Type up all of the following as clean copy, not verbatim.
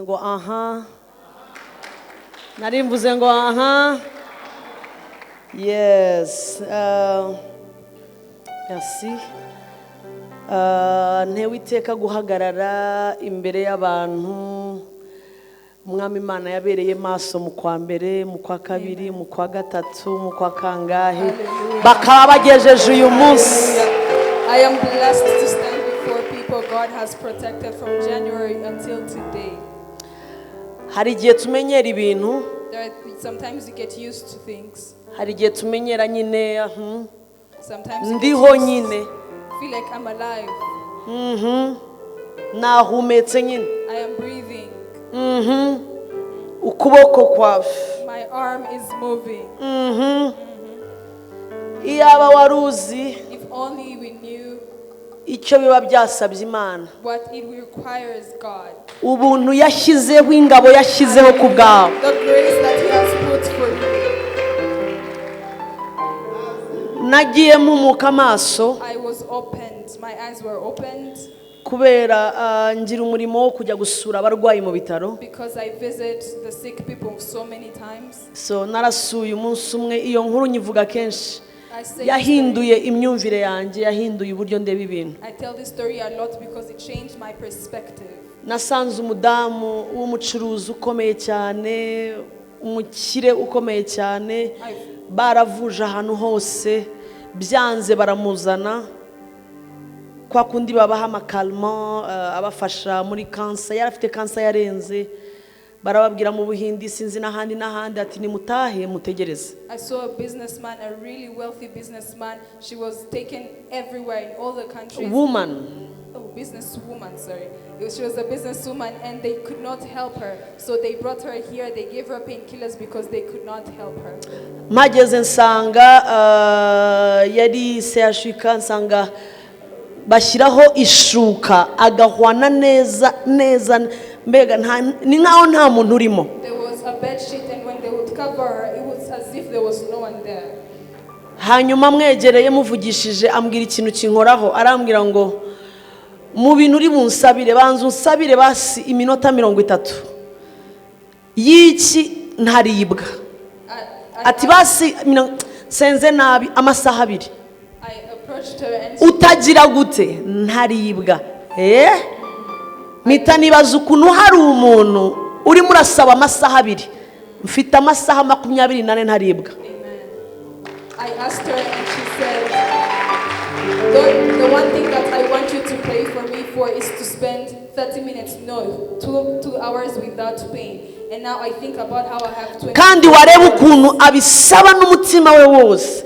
ngo aha. Nari mvuze ngo aha. Yes. Merci. Ntewe iteka guhagarara imbere y'abantu. Umwami Imana yabereye maso mu kwa mbere, mu kwa kabiri, mu kwa gatatu, mu kwa kangahe. Bakaba bagejeje uyu munsi. I am blessed to stand before people God has protected from January until today. Hari igihe tumenyera ibintu. Sometimes you get used to things. Hari igihe tumenyera nyine Sometimes ndiho nyine. Feel like I'm alive. Nahumetse nyine. I am breathing. Ukuboko kwawe. My arm is moving. Iyaba waruzi If only we knew icyo biba byasabye Imana. what it requires God. Ubuntu yashyizeho, ingabo yashyizeho ku bwawe. The grace that He has put for you. Nagiye mpumuka amaso. I was opened. My eyes were opened. Kubera ngira umurimo wo kujya gusura abarwayi mu bitaro. Because I visit the sick people so many times. So narasuye umunsi umwe, iyo nkuru nyivuga kenshi. Yahinduye imyumvire yanjye, yahinduye uburyo ndeba ibintu. I tell this story a lot because it changed my perspective. Nasanze umudamu w'umucuruzi ukomeye cyane, umukire ukomeye cyane, baravuje ahantu hose, byanze baramuzana. Kwa kundi babaha amakalma abafasha muri kansa, yarafite kansa yarenze. Barababwira mu Buhindi sinzi n'ahandi ati nimutahe mutegereze. I saw a businessman, a really wealthy businessman. She was taken everywhere in all the countries. Businesswoman, sorry. She was a businesswoman and they could not help her. So they brought her here. They gave her painkillers because they could not help her. Mageze nsanga yari seashika nsanga bashyiraho ishuka agahwana neza mbega ni nkaho nta muntu urimo. There was a bed sheet and when they would cover her it was as if there was no one there. Hanyuma mwegereye muvugishije ambwira ikintu kinkoraho, arambwira ngo mu bintu uri bunsabire banza unsabire basi iminota 30 y'iki ntaribwa. Ati basi senze nabi amasaha 2. Utagira gute ntaribwa. Mita nibaza ukuntu hari umuntu uri murasaba amasaha 2 mfite amasaha 24 ntaribwa. I asked her and she said, the one thing that I want you to pray for me for is to spend 30 minutes, no, 2 hours without pain. And now I think about how I have 20. Kandi wareba ukuntu abisaba n'umutima we wose.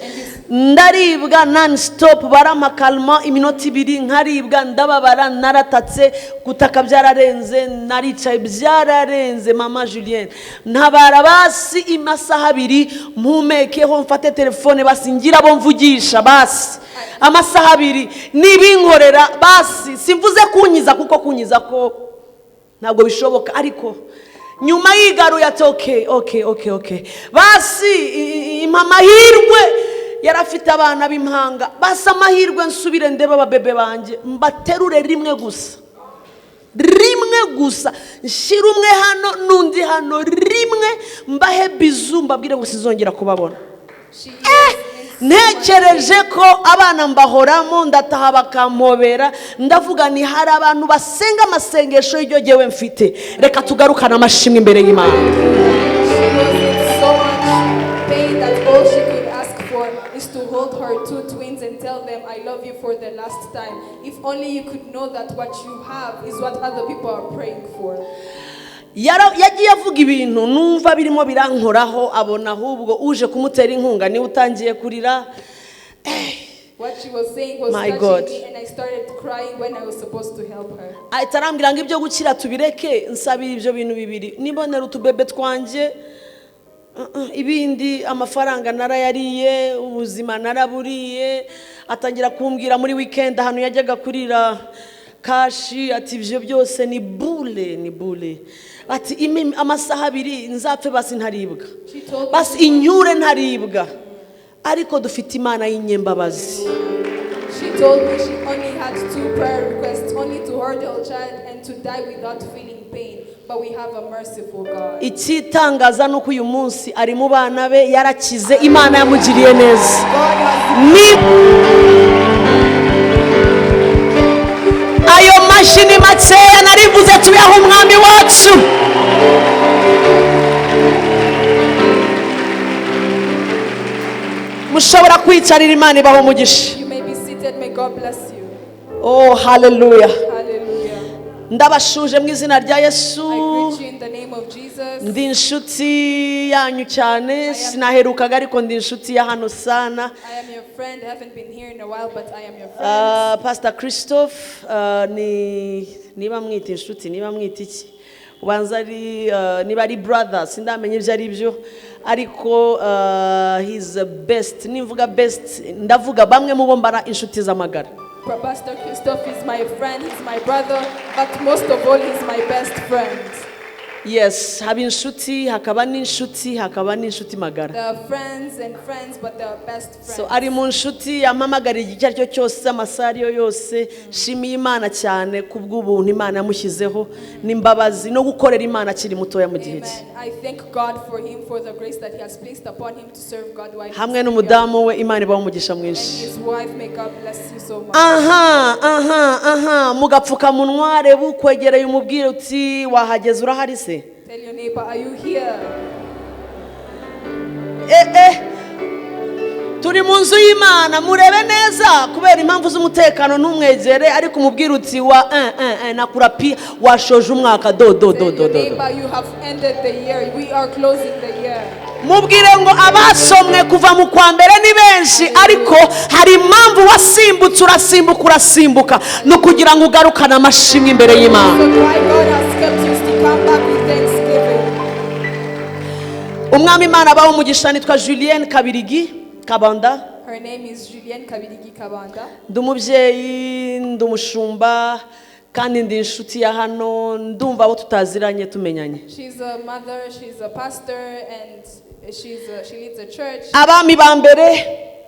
Ndaribwa non stop baramakalma iminota 2 nkaribwa ndababara naratatse gutaka byararenze naricaye byararenze mama Julienne ntabara basi imasaha 2 mpumekeho mfate telefone basi ngira bo mvugisha basi amasaha 2 nibinkorera basi simvuze kunyiza kuko kunyiza ko ntabwo bishoboka ariko nyuma yigaruye ati okay basi impamahirwe yarafite abana b'impanga basa amahirwe nsubire ndeba ababebe banje mbaterure rimwe gusa nshira umwe hano nundi hano rimwe mbahe bizu mbabwire ngo sizongera kubabona. Ntekereje ko abana mbahoramo ndataha bakampobera ndavuga ni hari abantu basenga amasengesho y'iryo gewe mfite reka tugarukana amashimwe imbere y'Imana. To hold her 2 twins and tell them I love you for the last time. If only you could know that what you have is what other people are praying for. Yagiye avuga ibintu numva birimo birankoraho abona ahubwo uje kumutera inkunga ni utangiye kurira. What she was saying was my touching God. me and I started crying when I was supposed to help her. Atarambira ngo ibyo gukira tubireke nsabira ibyo bintu bibiri nibonera utubebe twanje ibindi amafaranga narayariye ubuzima naraburiye atangira kumbwira muri weekend ahantu yajyaga kurira kashi ati ibyo byose ni bule ati amasaha 2 nzapfe basi ntaribwa basi inyure ntaribwa ariko dufite Imana y'inyembabazi. She told me she only had 2 prayer requests, only to hold her child and to die without feeling pain. but we have a merciful God. Ikitangaza nuko uyu munsi ari mu bana be yarakize, Imana yamugiriye neza. Ayo mashini makeya narivuze tuyaha umwami wacu. Mushobora kwicarira, Imana ibaho umugisha. You may be seated. May God bless you. Oh, hallelujah. Hallelujah. Ndabashuje mu izina rya Yesu. I greet you in the name of Jesus. Ndi inshuti yanyu cyane, sinaherukaga ariko ndi inshuti ya hano sana. I am your friend. I haven't been here in a while, but I am your friend. Pastor Christophe, niba mwita inshuti, niba mwita iki? Ubanza ari niba ari brother, sindamenye ibyo ari byo, ariko he's the best. Nivuga best, ndavuga bamwe mu bo mbara inshuti z'amagara. Pastor Christophe is my friend, he's my brother, but most of all, he's my best friend. Yes, haba inshuti, hakaba n'inshuti, hakaba n'inshuti magara. They are friends and friends, but they are best friends. So ari mu nshuti yampamagariye icyo aricyo cyose, amasari yose. Shimiye Imana cyane kubw'ubuntu Imana yamushyizeho n'imbabazi no gukorera Imana akiri mutoya mu gihe cye. I thank God for him, for the grace that he has placed upon him to serve God while Hamwe n'umudamu we, Imana ibaho umugisha mwinshi. his wife, may God bless you so much. Mugapfukamunwa, reba ukwegereye umubwire uti wahageze, urahari se? Tell your neighbor, are you here? Turi mu nzu y'Imana, murebe neza kubera impamvu z'umutekano ntumwegere, ariko umubwire uti nakurapi washoje umwaka Tell your neighbor, you have ended the year. We are closing the year. Mubwire ngo abasomwe kuva mu kwa mbere ni benshi, ariko hari impamvu wasimbutse, urasimbuka no kugira ngo ugarukane amashimwe imbere y'Imana. So why God has kept you to come back with thanksgiving. Umwami Imana abaho umugisha. Nitwa Julienne Kabanda. Her name is Julienne Kabirigi Kabanda. Ndi umubyeyi, ndi umushumba, kandi ndi inshuti ya hano. Ndumva abo tutaziranye tumenyanye. She's a mother, she's a pastor, and she leads a church. Abami ba mbere,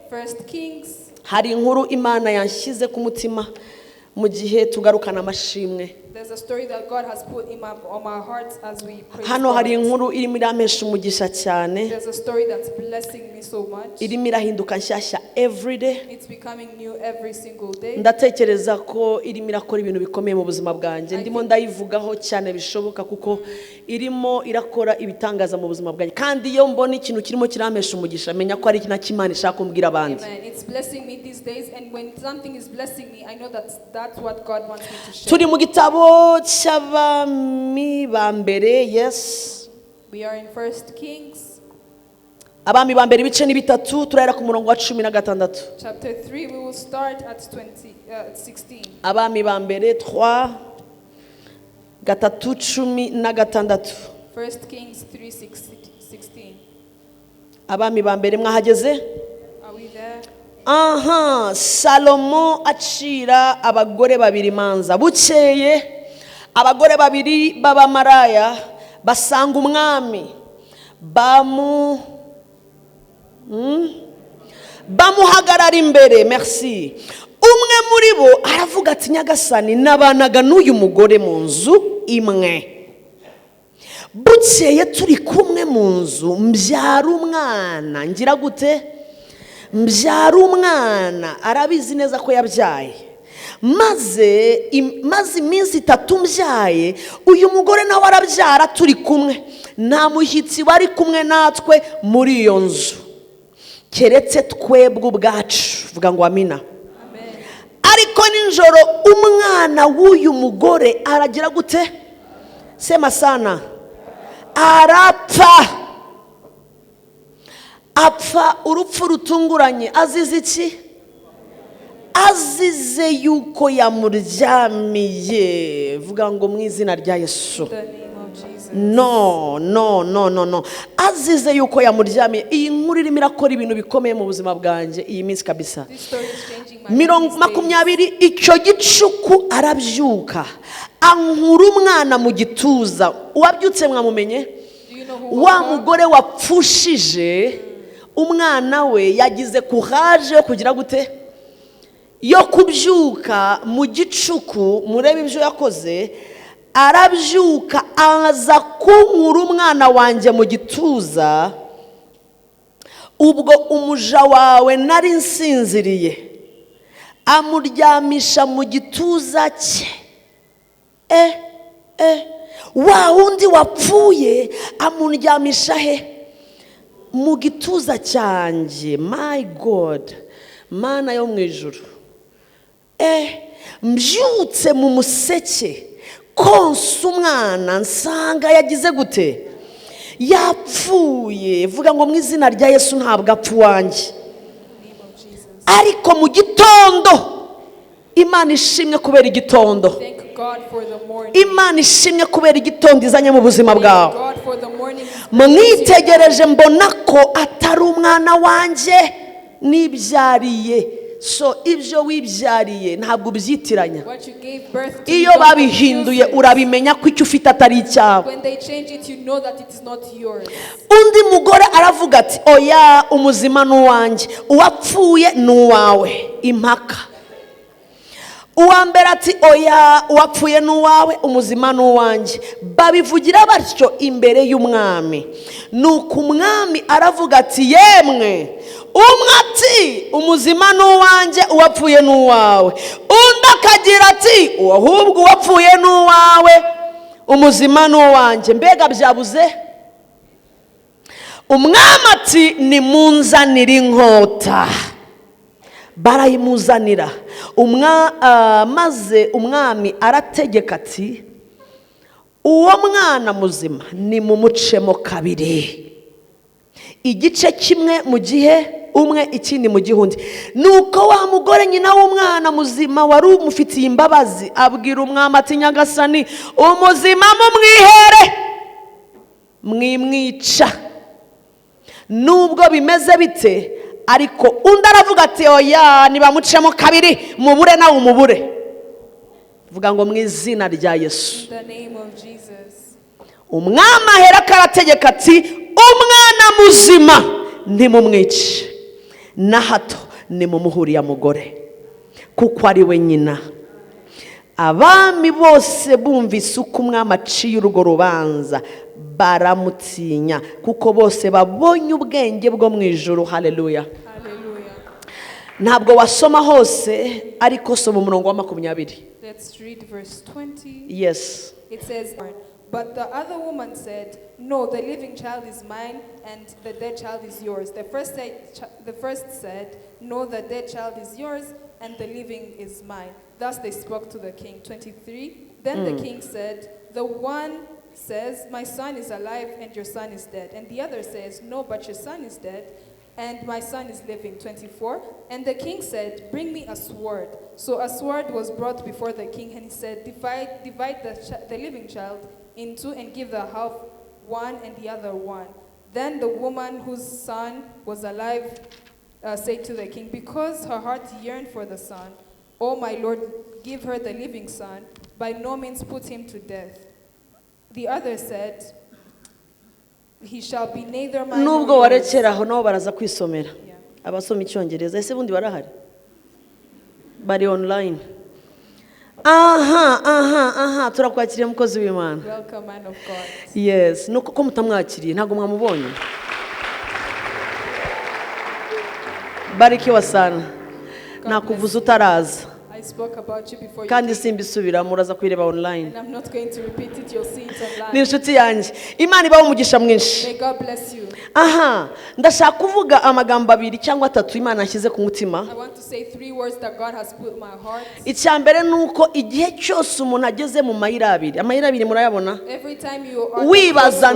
First Kings. hari inkuru Imana yanshyize ku mutima mu gihe tugarukana amashimwe. There's a story that God has put on our hearts as we pray. Hano hari inkuru irimo irampesha umugisha cyane. There's a story that's blessing me so much. Irimo irahinduka nshyashya every day. It's becoming new every single day. Ndatekereza ko irimo irakora ibintu bikomeye mu buzima bwanjye. Ndimo ndayivugaho cyane bishoboka kuko irimo irakora ibitangaza mu buzima bwanjye. Kandi iyo mbona ikintu kirimo kirampesha umugisha, menya ko ari ikintu cy'Imana ishaka kumbwira abandi. Amen. It's blessing me these days, and when something is blessing me, I know that's what God wants me to share. Turi mu gitabo cy'abami ba mbere. Yes, We are in First Kings. Abami ba mbere ibice ni bitatu, turahera ku murongo wa 16. Chapter 3, we will start at 16. Abami ba mbere 3:16. First Kings 3:16. Abami ba mbere mwahageze? Are we there? Salomo acira abagore babiri imanza. Bukeye abagore babiri b'abamaraya basanga umwami, bamuhagarara imbere. Merci. Umwe muri bo aravuga ati, Nyagasani, nabanaga n'uyu mugore mu nzu imwe. Bukeye turi kumwe mu nzu, mbyara umwana. Ngira gute? Mbyara umwana. Arabizi neza ko yabyaye. Maze iminsi 3 mbyaye, uyu mugore nawe arabyara turi kumwe. Nta mushyitsi wari kumwe natwe muri iyo nzu, keretse twebwe ubwacu. Vuga ngo amina. Ariko nijoro umwana w'uyu mugore aragira gute? Sema sana. Arapfa. Apfa urupfu rutunguranye. Azize iki? Azize yuko yamuryamiye. Vuga ngo mu izina rya Yesu. No. Azize yuko yamuryamiye. Iyi nkuru irimo irakora ibintu bikomeye mu buzima bwanjye iyi minsi kabisa. 20 icyo gicuku arabyuka, ankura umwana mu gituza. Uwabyutse mwamumenye? Wa mugore wapfushije umwana we yagize courage yo kugira gute? Yo kubyuka mu gicuku. Murebe ibyo yakoze. arabyuka aza kunkura umwana wanjye mu gituza, ubwo umuja wawe nari nsinziriye amuryamisha mu gituza cye. Wa wundi wapfuye amuryamisha he? Mu gituza cyanjye. My God, Mana yo mu ijuru. Mbyutse mu museke konsa umwana, nsanga yagize gute? Yapfuye. Vuga ngo mu izina rya Yesu ntabwo apfa uwanjye. Ariko mu gitondo, Imana ishimwe kubera igitondo. Imana ishimwe kubera igitondo izanye mu buzima bwawe. Mwitegereje mbona ko atari umwana wanjye nibyariye. So ibyo wibyariye ntabwo ubyitiranya. Iyo babihinduye urabimenya ko icyo ufite atari icyawe. Undi mugore aravuga ati oya, umuzima ni uwanjye, uwapfuye ni uwawe. Impaka. Uwa mbere ati oya, uwapfuye ni uwawe, umuzima ni uwanjye. Babivugira batyo imbere y'umwami. Nuko umwami aravuga ati yemwe, umwe ati umuzima ni uwanjye, uwapfuye ni uwawe. Undi akagira ati ahubwo uwapfuye ni uwawe, umuzima ni uwanjye. Mbega byabuze? Umwami ati nimunzanire inkota. Barayimuzanira. Maze umwami arategeka ati uwo mwana muzima ni mumucemo kabiri, igice kimwe mu gihe umwe, ikindi mu gihe undi. Nuko wa mugore nyina w'umwana muzima wari umufitiye imbabazi abwira umwami ati nyagasani, umuzima mumwihere, mwimwica. Nubwo bimeze bite, ariko undi aravuga ati oya, nibamucemo kabiri, mubure nawe umubure. Vuga ngo mu izina rya Yesu. Umwami ahera karategeka ati umwana muzima ntimumwice, na hato nimumuhuriye mugore, kuko ari we nyina. Abami bose bumvise uko umwami aciye urwo rubanza baramutinya, kuko bose babonye ubwenge bwo mu ijuru. Haleluya. Ntabwo wasoma hose, ariko soma umurongo wa 20. Let's read verse 20. Yes. It says, but the other woman said, no, the living child is mine and the dead child is yours. The first said, no, the dead child is yours and the living is mine. Thus they spoke to the king. 23. Then the king said, the one says, my son is alive and your son is dead. And the other says, no, but your son is dead and my son is living. 24. And the king said, bring me a sword. So a sword was brought before the king, and he said, divide the living child in two and give the half one and the other one. Then the woman whose son was alive said to the king, because her heart yearned for the son, O my lord, give her the living son, by no means put him to death. The other said, he shall be neither mine nor yours. Nubwo warekeraho nabo baraza kwisomera. Abasoma icyongereza ese bundi barahari? Bari online. Aha, turakwakiriye mukozi w'Imana. Welcome, man of God. Yes, nuko ko mutamwakiriye ntago mwamubonye. Barikiwa sana. Nakuvuza utaraza. I spoke about you before. Kandi simbisubira muraza kwireba online. And I'm not going to repeat it, you'll see it online. Ni inshuti yanjye. Imana ibaho umugisha mwinshi. May God bless you. Ndashaka kuvuga amagambo 2 cyangwa 3 Imana yashyize ku mutima. I want to say 3 words that God has put in my heart. Icyambere nuko igihe cyose umuntu ageze mu mayira abiri. Amayira abiri murayabona? Every time you are wibaza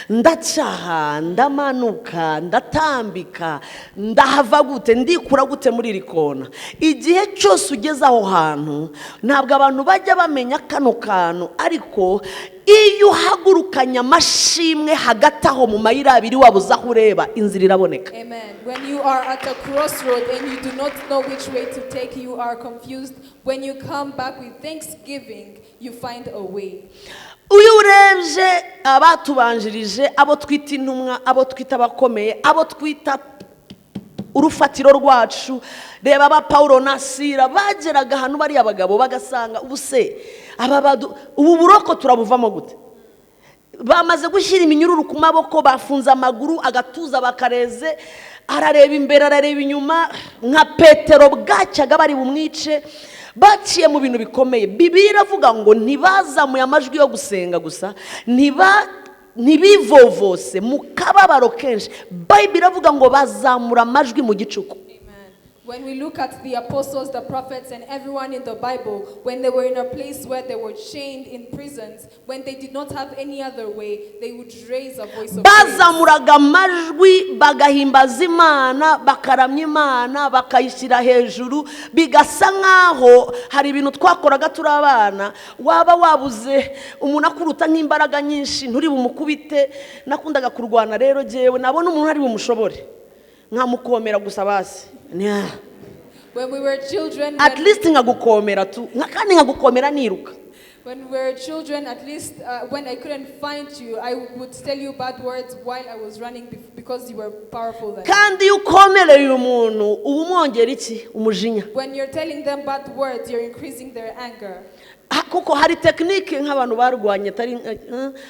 ndacaha, ndamanuka, ndatambika, ndahava gute, ndikura gute muri iri kona. Igihe cyose ugeze aho hantu ntabwo abantu bajya bamenya kano kantu, ariko iyo uhagurukanye amashimwe hagati aho mu mayira abiri wabuza aho ureba, inzira iraboneka. Amen. When you are at a crossroad and you do not know which way to take, you are confused. When you come back with thanksgiving, you find a way. Uyu urebye abatubanjirije, abo twita intumwa, abo twita abakomeye, abo twita urufatiro rwacu. Reba ba Paulo na Sila bageraga hano bari abagabo bagasanga ubuse ubu buroko turabuvamo gute? Bamaze gushyira iminyururu ku maboko, bafunze amaguru, agatuza bakareze, arareba imbere arareba inyuma, nka Petero bwacyaga bari bumwice. Baciye mu bintu bikomeye. Bibiliya iravuga ngo ntibazamuye amajwi yo gusenga gusa, ntibivovose mu kababaro kenshi. Bibiliya iravuga ngo bazamura amajwi mu gicuku. When we look at the apostles, the prophets, and everyone in the Bible, when they were in a place where they were chained in prisons, when they did not have any other way, they would raise a voice of praise. Bazamuraga amajwi, bagahimbaza Imana, bakaramya Imana, bakayishyira hejuru, bigasa nkaho hari ibintu twakoraga turi abana, waba wabuze umuntu akuruta nk'imbaraga nyinshi nturi bumukubite. Nakundaga kurwana rero jewe nabona umuntu ari bumushobore nkamukomera gusa basi. When we were children, at least ngagukomera tu kandi ngagukomera niruka. When we were children, at least when I couldn't find you, I would tell you bad words while I was running because you were powerful then. Kandi ukomereye umuntu ubumwongera iki? Umujinya. When you're telling them bad words, you're increasing their anger. Kuko hari technique nk'abantu barwanye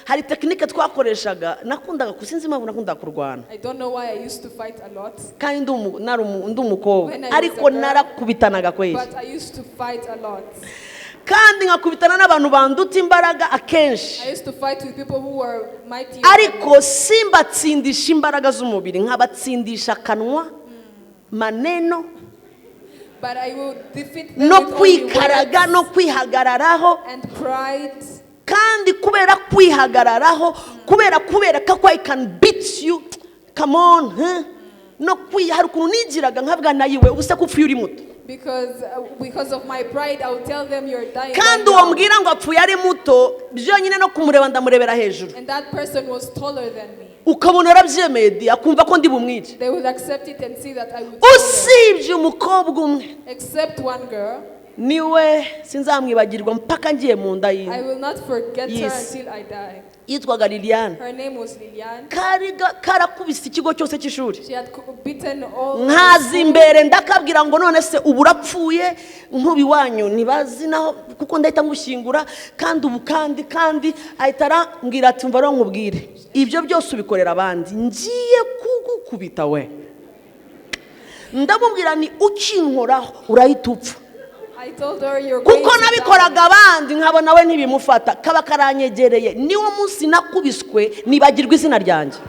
hari technique twakoreshaga. Nakundaga kusinzi impamvu nakundaga kurwana. I don't know why I used to fight a lot. Kandi ndumukobwa ariko narakubitanaga kwezi. But I used to fight a lot. Kandi ngakubitana n'abantu banduta imbaraga akenshi. I used to fight with people who were mighty. Ariko simbatsindisha imbaraga z'umubiri nkabatsindisha kanwa maneno. But I will defeat them no with only kwikaraga no kwihagararaho and pride. Kandi kubera kwihagararaho kubera kako I can beat you, come on, no hari ukuntu nigiraga nkavuga nayiwe ubuse kupfuye uri muto. Because of my pride, I will tell them you're dying. Kandi uwo mbwira ngo apfuye ari muto byonyine no kumureba ndamurebera hejuru. And that person was taller than me. Ukabona arabyemeye akumva ko ndi bumwice. They would accept it and see that I would. Usibye umukobwa umwe. Except one girl. Niwe sinzamwibagirwa mpaka ngiye mu nda y'inda. I will not forget her until I die. Yitwaga Liliane. Her name was Liliane. Karakubise ikigo cyose cy'ishuri. She had beaten all. Nkazi imbere ndakabwira ngo none se uburapfuye nkubi wanyu nibazi naho kuko ndahita ngushyingura kandi ubu kandi ahitara mbwira ati mva ro nkubwire ibyo byose ubikorera abandi ngiye kugukubita we. Ndamubwira ni ukinkoraho urahita upfa. Kuko nabikoraga abandi nkabona we ntibimufata kaba karanyegereye niwo munsi nakubiswe nibagirwa izina ryanjye.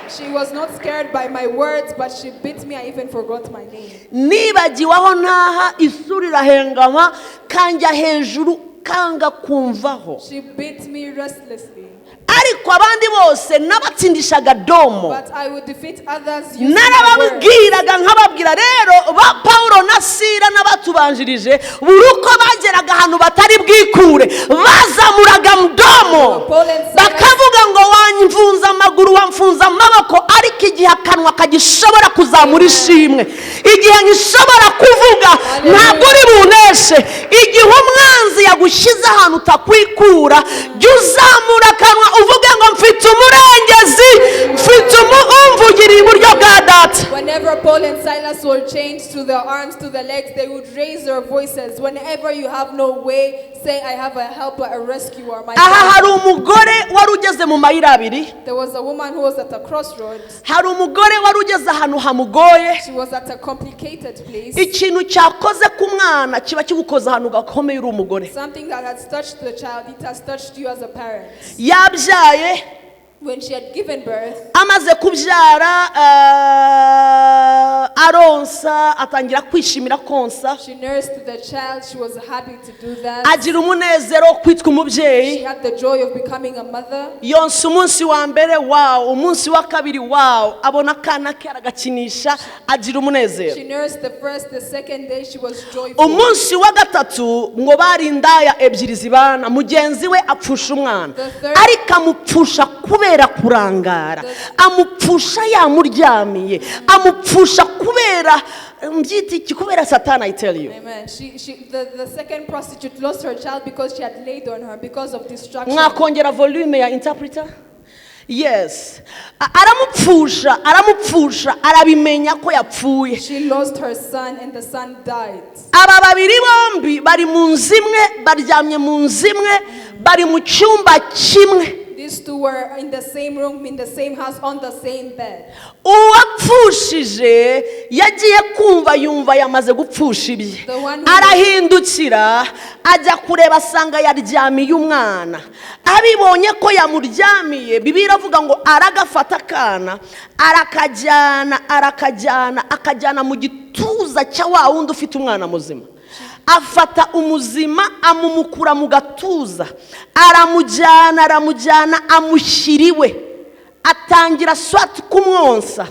She was not scared by my words, but she beat me. I even forgot my name. Nibagiwaho ntaha isurira hengama kanja hejuru kanga kumvaho. She beat me restlessly. Ariko abandi bose nabatsindishaga domo. But I would defeat others using narababwiraga nkababwira rero ba Paulo na Sila n'abatubanjirije buruko bageraga hanu batari bwikure bazamuraga mdomo bakavuga ngo wanyimfunza amaguru wamfunza amaboko ariko igihe akanwa kagishobora kuzamura ishimwe igihe ngishobora kuvuga ntabwo uri buneshe igihe umwanzi yagushyize ahantu utakwikura jya uzamura akanwa uvuge ngo mfite umurengezi mfite umvugira iburyo bwa data. Whenever Paul and Silas were chained to their arms, to the legs, they would raise their voices. Whenever you have no way, say I have a helper, a rescuer. Aha hari umugore wari ugeze mu mayira abiri. There was a woman who was at a crossroads. Hari umugore wari ugeze ahantu hamugoye. She was at a complicated place. Ikintu cyakoze ku mwana kiba kigukoza ahantu gakomeye uri umugore. Something that has touched the child, it has touched you as a parent. Yabyaye. When she had given birth, amaze kubyara aronsa atangira kwishimira konsa. She nursed the child. She was happy to do that. Agira umunezero kwitwa umubyeyi. She had the joy of becoming a mother. Yonsa umunsi wa mbere wow, umunsi wa kabiri wow, abona kana ke aragakinisha agira umunezero. She nursed the first, the second day she was joyful. Umunsi wa gatatu ngo bari indaya ebyiri zibana mugenzi we apfusha umwana ariko amupfusha kubera kurangara amupfusha yamuryamiye amupfusha kubera mbyiti kubera Satani. I tell you. Amen. The second prostitute lost her child because she had laid on her because of distraction. Mwakongera volume ya interpreter Yes. Aramupfusha arabimenya ko yapfuye. She lost her son and the son died. Aba babiri bombi bari mu nzu imwe, baryamye mu nzu imwe, bari mu cyumba kimwe. These two were in the same room, in the same house, on the same bed. Uwapfushije yagiye kumva yumva yamaze gupfusha ibye. Arahindukira ajya kureba asanga yaryamiye umwana. Abibonye ko yamuryamiye, Bibiliya iravuga ngo aragafata akana akajyana mu gituza cya wa wundi ufite umwana muzima. Afata umuzima amumukura mu gatuza, aramujyana amushyiriwe, atangira swati kumwonsa,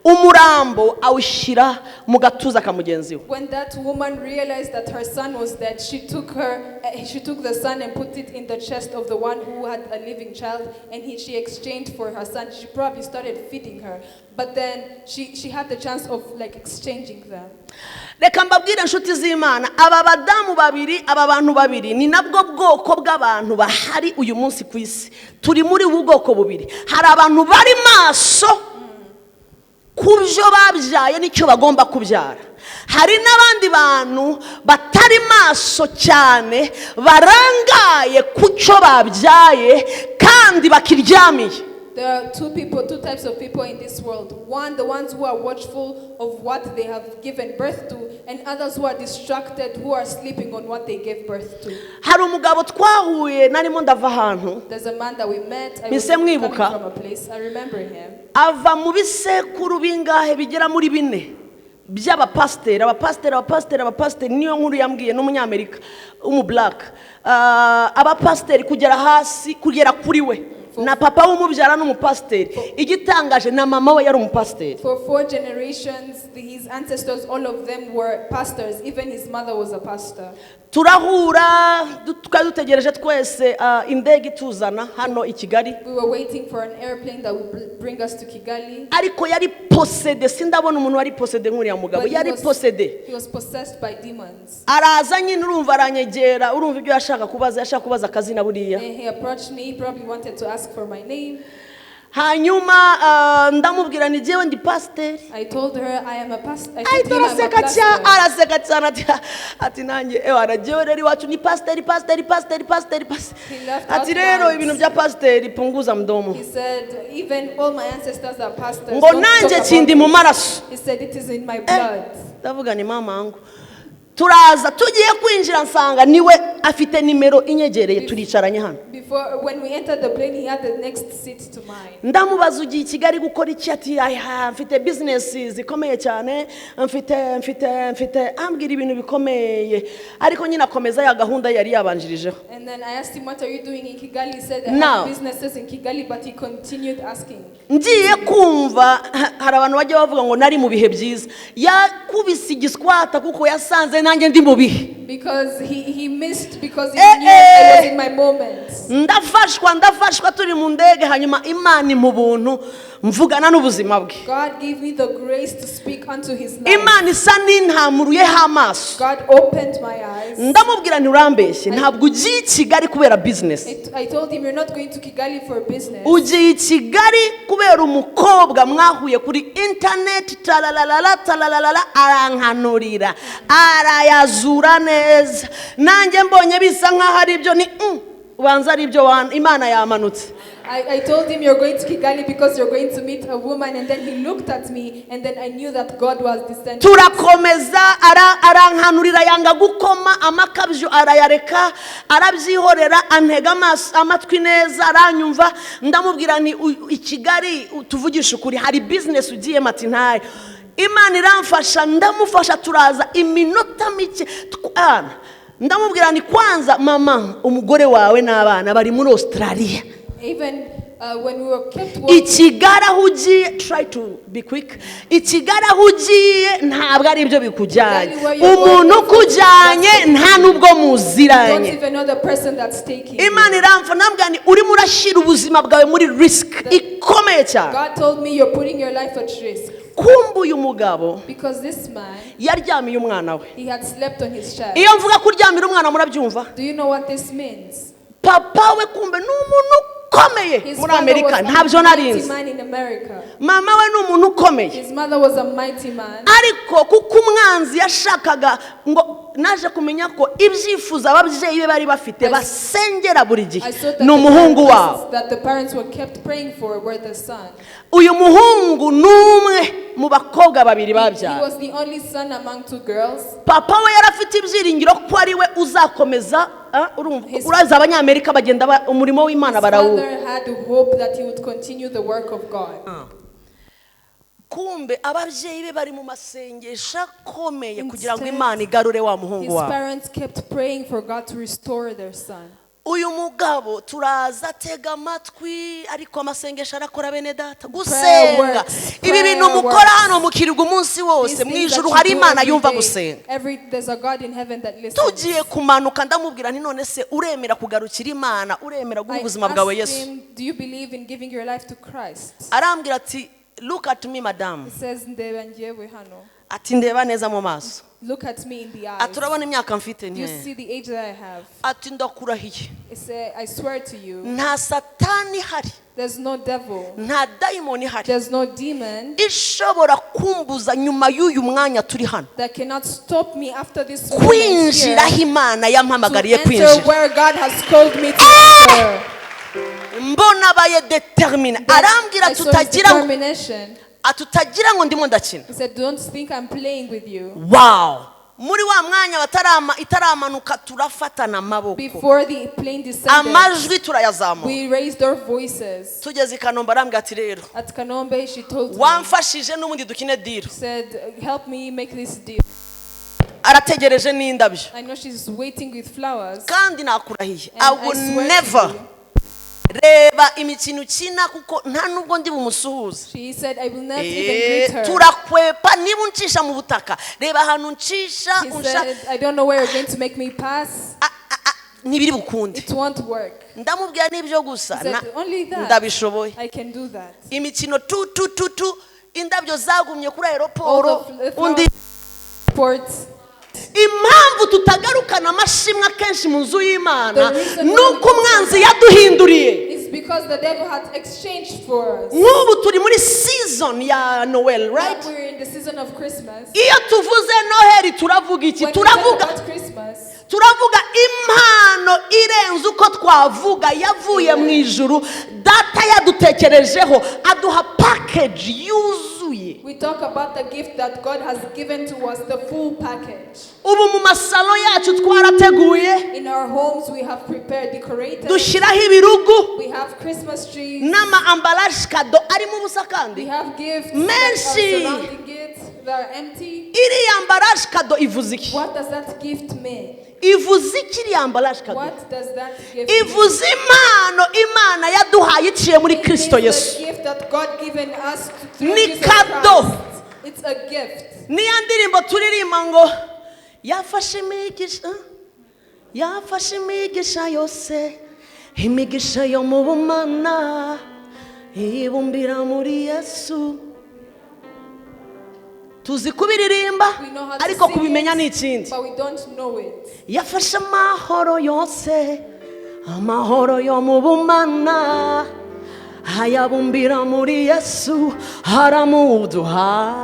umurambo awushyira mu gatuza ka mugenzi we. When that woman realized that her son was dead, she took the son and put it in the chest of the one who had a living child, and she exchanged for her son. She probably started feeding her, but then she had the chance of like exchanging them. Reka mbabwire inshuti z'Imana, aba badamu babiri, aba bantu babiri ni nabwo bwoko bw'abantu bahari uyu munsi ku isi. Turi muri ubu bwoko bubiri. Hari abantu bari maso kubyo babyaye nicyo bagomba kubyara. Hari n'abandi bantu batari maso cyane barangaye kucyo babyaye kandi bakiryamiye. There are two types of people in this world. One, the ones who are watchful of what they have given birth to, and others who are distracted, who are sleeping on what they gave birth to. Hari umugabo twahuye narimo ndava ahantu. There's a man that we met. I was coming from a place. I remember him. Ava mu bisekuru bingahe bigera muri bine by'abapasiteri niyo nkuru yambwiye n'umunyamerika black. Abapasiteri kugera hasi kugera kuri we. Na papa w'umubyara n'umupasiteri. Igitangaje na mama we yari umupasiteri. For 4 generations, his ancestors, all of them were pastors. Even his mother was a pastor. Turahura dutegereje twese indege ituzana hano I Kigali. We were waiting for an airplane that would bring us to Kigali. Ariko yari posede, sindabona umuntu wari posede nk'uriya mugabo. Yari posede. He was possessed by demons. Araza nyine urumva aranyegera, urumva ibyo yashaka kubaza akazina buriya. He approached me, he probably wanted to ask for my name. Hanyuma ndamubwira ni jewe ndi pastor. I told her I am a pastor. Araseka cyane ati nanjye arajewe rero iwacu ni pastor. Ati rero ibintu bya pastor punguza mdomo. He said even all my ancestors are pastors. Ngo nanjye kindi mu maraso. He said it is in my blood. Ndavuga ni mama wangu. Turaza tugiye kwinjira nsanga niwe afite nimero inyegereye turicaranye hano. When we entered the plane, he had the next seat to mine. Ndamubaza ugiye Kigali gukora iki? Ati mfite business zikomeye cyane, mfite ambwira ibintu bikomeye, ariko nyine akomeza ya gahunda yari yabanjirijeho. And then I asked him, what are you doing in Kigali? He said I have businesses in Kigali, but he continued asking. Ngiye kumva hari abantu bajye bavuga ngo nari mu bihe byiza. Yakubise igiswata kuko yasanze nanjye ndi mu bihe. Because he missed, because he knew I was in my moments. Ndafashwa turi mu ndege, hanyuma Imana mu buntu mvugana n'ubuzima bwe. God gave me the grace to speak unto his life. Imana isa n'intamuruyeho amaso. God opened my eyes. Ndamubwira nti urambeshye, ntabwo ugiye Kigali kubera business. I told him, you're not going to Kigali for business. Ugiye Kigali kubera umukobwa mwahuye kuri internet, talalala arankanurira, arayazura neza. Nanjye mbonye bisa nkaho ari ibyo ni ubanza ari ibyo Imana yamanutse. I told him, you're going to Kigali because you're going to meet a woman, and then he looked at me, and then I knew that God was descending. Turakomeza arankanurira yanga gukoma amakabyo arayareka, arabyihorera, antega amatwi neza, aranyumva. Ndamubwira ni I Kigali tuvugisha ukuri, hari business ugiye mati ntayo. Imana iramfasha, ndamufasha, turaza iminota mike. Ndamubwira ni kwanza mama umugore wawe n'abana bari muri Australia. Even when we were kept walking, Ikigara hugiye, try to be quick. Ikigara hugiye ntabwo ari ibyo bikujyanye. Umuntu kujyanye nta nubwo muziranye. Don't even know the person that's taking. Imana iramfa nambwa ni urimo urashira ubuzima bwawe muri risk ikomeye cyane. God told me you're putting your life at risk. Kumbu uyu mugabo Because this man, yaryamiye umwana we. he had slept on his child. Iyo mvuga kuryamira umwana murabyumva? Do you know what this means? Papa we kumbe n'umuntu ukomeye His muri father Amerika was a ntabyo mighty narinzi. man in America. Mama we ni umuntu ukomeye, His mother was a mighty man. ariko kuko umwanzi yashakaga ngo naje kumenya ko ibyifuzo ababyeyi be bari bafite basengera buri gihe ni umuhungu wabo. That the parents were kept praying for were the son. Uyu muhungu ni umwe mu bakobwa babiri He babyara. was the only son among two girls. Papa we yari afite ibyiringiro ko ari we uzakomeza uraza abanyamerika bagenda umurimo w'Imana barawuba. His father had hope that he would continue the work of God. Kumbe ababyeyi be bari mu masengesho akomeye kugira ngo Imana igarure wa muhungu His wabo. parents kept praying for God to restore their son. Uyu mugabo turaza tega amatwi ariko amasengesho arakora bene data gusenga. Ibi bintu mukora hano mukirirwa umunsi wose mu ijuru hari Imana yumva gusenga. There's a God in heaven that listens. Tugiye kumanuka ndamubwira nti none se uremera kugarukira Imana, uremera guha ubuzima bwawe Yesu? Do you believe in giving your life to Christ? Arambwira ati look at me madam. He says ndeba ngewe hano. Ati ndeba neza mu maso. Look at me in the eyes. Aturabona imyaka mfite You nte. see the age that I have. Ati ndakurahiye. He said, I swear to you. Nta satani hari. There's no devil. Nta daimoni hari. There's no demon ishobora kumbuza nyuma y'uyu mwanya turi hano that cannot stop me after this moment kwinjira aho Imana yampamagariye to kwinjira. enter where God has called me to enter. Mbona baye determine. Arambwira I saw his determination. atutagira ngo ndimo ndakina. He said, don't think I'm playing with you. Wow. Muri wa mwanya itaramanuka turafatana amaboko. Before the plane descended, Amajwi turayazamura. we raised our voices. Tugeze i Kanombe arambwira ati rero At Kanombe, she told me, wamfashije n'ubundi dukine deal. said, help me make this deal. Arategereje n'indabyo. I know she's waiting with flowers. Kandi nakurahiye And I I will swear to never you. reba imikino ukina kuko nta nubwo ndi bumusuhuza. She said, I will not even greet her. Turakwepa niba uncisha mu butaka reba ahantu uncisha He said, I don't know where you're going to make me pass. ntibiri bukunde. It won't work. Ndamubwira n'ibyo gusa He said, only that. ndabishoboye. I can do that. Imikino tu indabyo zagumye kuri All aeroporo the undi sports. impamvu tutagarukana amashimwe kenshi mu nzu y'Imana The reason nuko umwanzi yaduhinduriye. It's because the devil had exchanged for us. Nk'ubu turi muri season ya Noel, right? Now we're in the season of Christmas. Iyo tuvuze Noheli turavuga iki? When we talk Turavuga about Christmas, turavuga impano irenze uko twavuga yavuye mu ijuru. Data yadutekerejeho aduha package yuzuye. we talk about the gift that God has given to us, the full package. Ubu mu masalo yacu twarateguye, In our homes, we have prepared, decorated. dushyiraho ibirugu We have Christmas trees. n'ama ambalaje kado arimo ubusa We kandi have gifts Merci. that are surrounding it that are empty. iriya ambalaje kado ivuze iki? What does that gift mean? Ivuze iki iriya ambalaje kado? What does that gift mean? Ivuze impano Imana yaduhaye iciye muri Kristo It is Yesu. the gift that God given us through Ni Jesus kado. Christ. It's a gift. Niya ndirimbo turirimba ngo yafashe imigisha yose, imigisha yo mu bumana ibumbira muri Yesu. Tuzi kubiririmba We know how to ariko sing kubimenya ni it, ikindi. but we don't know it. Yafashe amahoro yose, amahoro yo mu bumana ayabumbira muri Yesu haramuduha.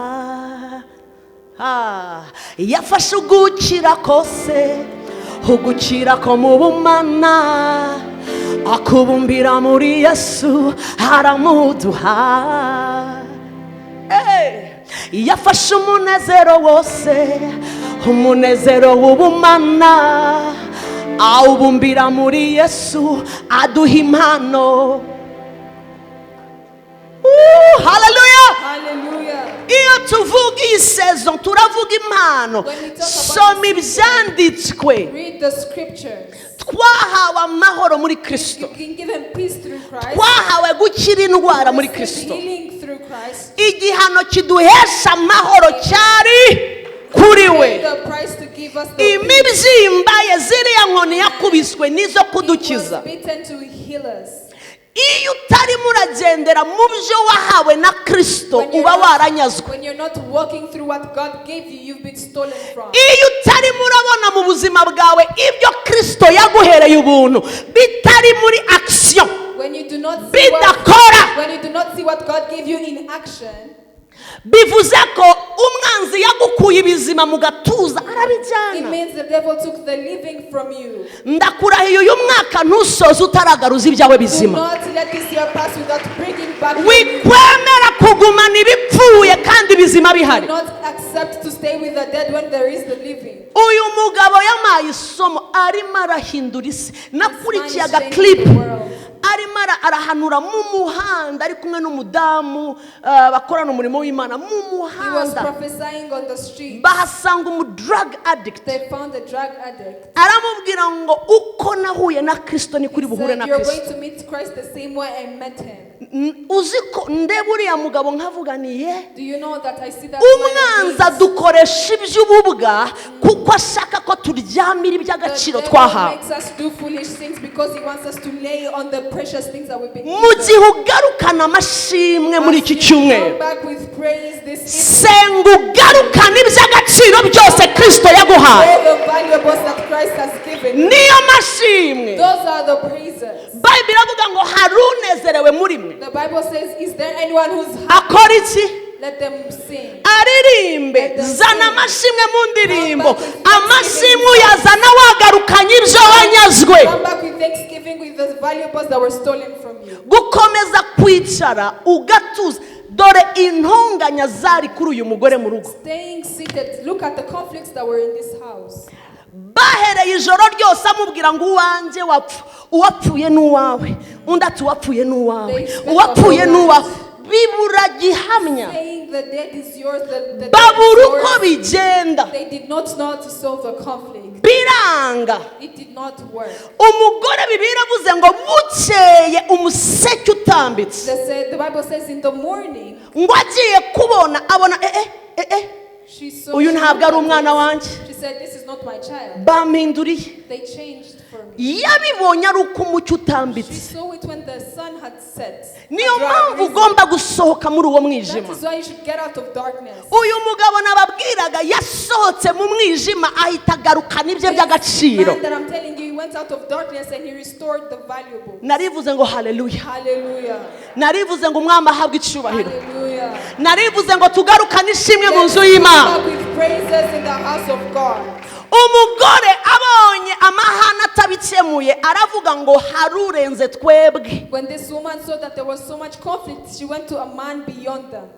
Yafashe ugukira kose, ugukira ko mu bumana akubumbira muri Yesu haramuduha. Yafashe umunezero wose, umunezero w'ubumana awubumbira muri Yesu aduha impano. Hallelujah. Hallelujah. Iyo tuvuga iyi season turavuga impano. Soma ibyanditswe. Read the scriptures. Twahawe amahoro muri Kristo. You can give him peace through Christ. Twahawe gukira indwara muri Receive Kristo. healing through Christ. Igihano kiduhesha amahoro cyari kuri we. The price to give us the peace. Imibyimba ye ziriya nkoni yakubiswe nizo kudukiza. He was beaten to heal us. Iyo utarimo uragendera mu byo wahawe na Kristo uba waranyazwe. When you're not walking through what God gave you, you've been stolen from. Iyo utarimo urabona mu buzima bwawe ibyo Kristo yaguhereye ubuntu bitari muri action when you do not see bidakora, when you do not see what God gave you in action, bivuze ko umwanzi yagukuye ibizima mu gatuza it arabijyana. means the devil took the living from you. Ndakurahiye uyu mwaka ntusoze utaragaruza ibyawe Do bizima. not let this year pass without bringing back your Wikwemera kugumana ibipfuye kandi bizima bihari. Do not accept to stay with the dead when there is the living. Uyu mugabo yamaye isomo arimo arahindura isi. Nakurikiye This man is agaklipu changing the world. arimo arahanura mu muhanda ari kumwe n'umudamu bakorana umurimo w'Imana mu He was muhanda. prophesying on the street. Bahasanga drug addict. They found a drug addict. Aramubwira ngo uko nahuye na Kristo ni kuri buhure Said, na you're Kristo. going to meet Christ the same way I met him. Uziko ndeba uriya mugabo nkavuganiye Do you know that I see that man umwanzi adukoresha iby'ububwa kuko ashaka ko turyamira iby'agaciro twahawe. makes us do foolish things because he wants us to lay on the precious things that we've been Mu gihe ugarukana amashimwe muri iki cyumweru, Come back with praise this evening. senga ugarukana iby'agaciro byose Kristo yaguhaye. All the valuables that Christ has given. Niyo mashimwe. Those are the praises. Bayibuli iravuga ngo hari unezerewe muri mwe. The Bible says, is there anyone who's happy? Akora iki? Let them sing. Aririmbe, zana amashimwe mu ndirimbo. Amashimwe uyazana wagarukanye ibyo wanyazwe. Come back with thanksgiving with the valuables that were stolen from you. Gukomeza kwicara ugatuza. Dore intonganya zari kuri uyu mugore mu rugo. Staying seated. Look at the conflicts that were in this house. Bahereye ijoro ryose amubwira ngo uwanjye wapfa, uwapfuye n'uwawe, undi ati uwapfuye n'uwawe, uwapfuye n'uwawe. Bibura gihamya. Saying the dead is yours, the Babura uko bigenda. They did not know how to solve the conflict. Biranga. It did not work. Umugore Bibiliya iravuze ngo bukeye umuseke utambitse. The Bible says in the morning, Ngo agiye kubona abona she saw. uyu ntabwo ari umwana wanjye. She said, "This is not my child." Bampinduriye. They changed for me. Yabibonye ari uko umucyo She utambitse. saw it when the sun had set. Niyo mpamvu ugomba gusohoka muri uwo That mwijima. is why you should get out of darkness. Uyu mugabo nababwiraga yasohotse mu mwijima ahita agarukana ibye by'agaciro. Man that I'm telling you, he went out of darkness and he restored the valuable. Narivuze ngo haleluya. Hallelujah. Narivuze ngo umwami ahabwe icyubahiro. Hallelujah. Narivuze ngo tugarukane ishimwe mu nzu Let's y'Imana. come with praises in the house of God. Umugore abonye amahane atabikemuye aravuga ngo harurenze twebwe. When this woman saw that there was so much conflict, she went to a man beyond them.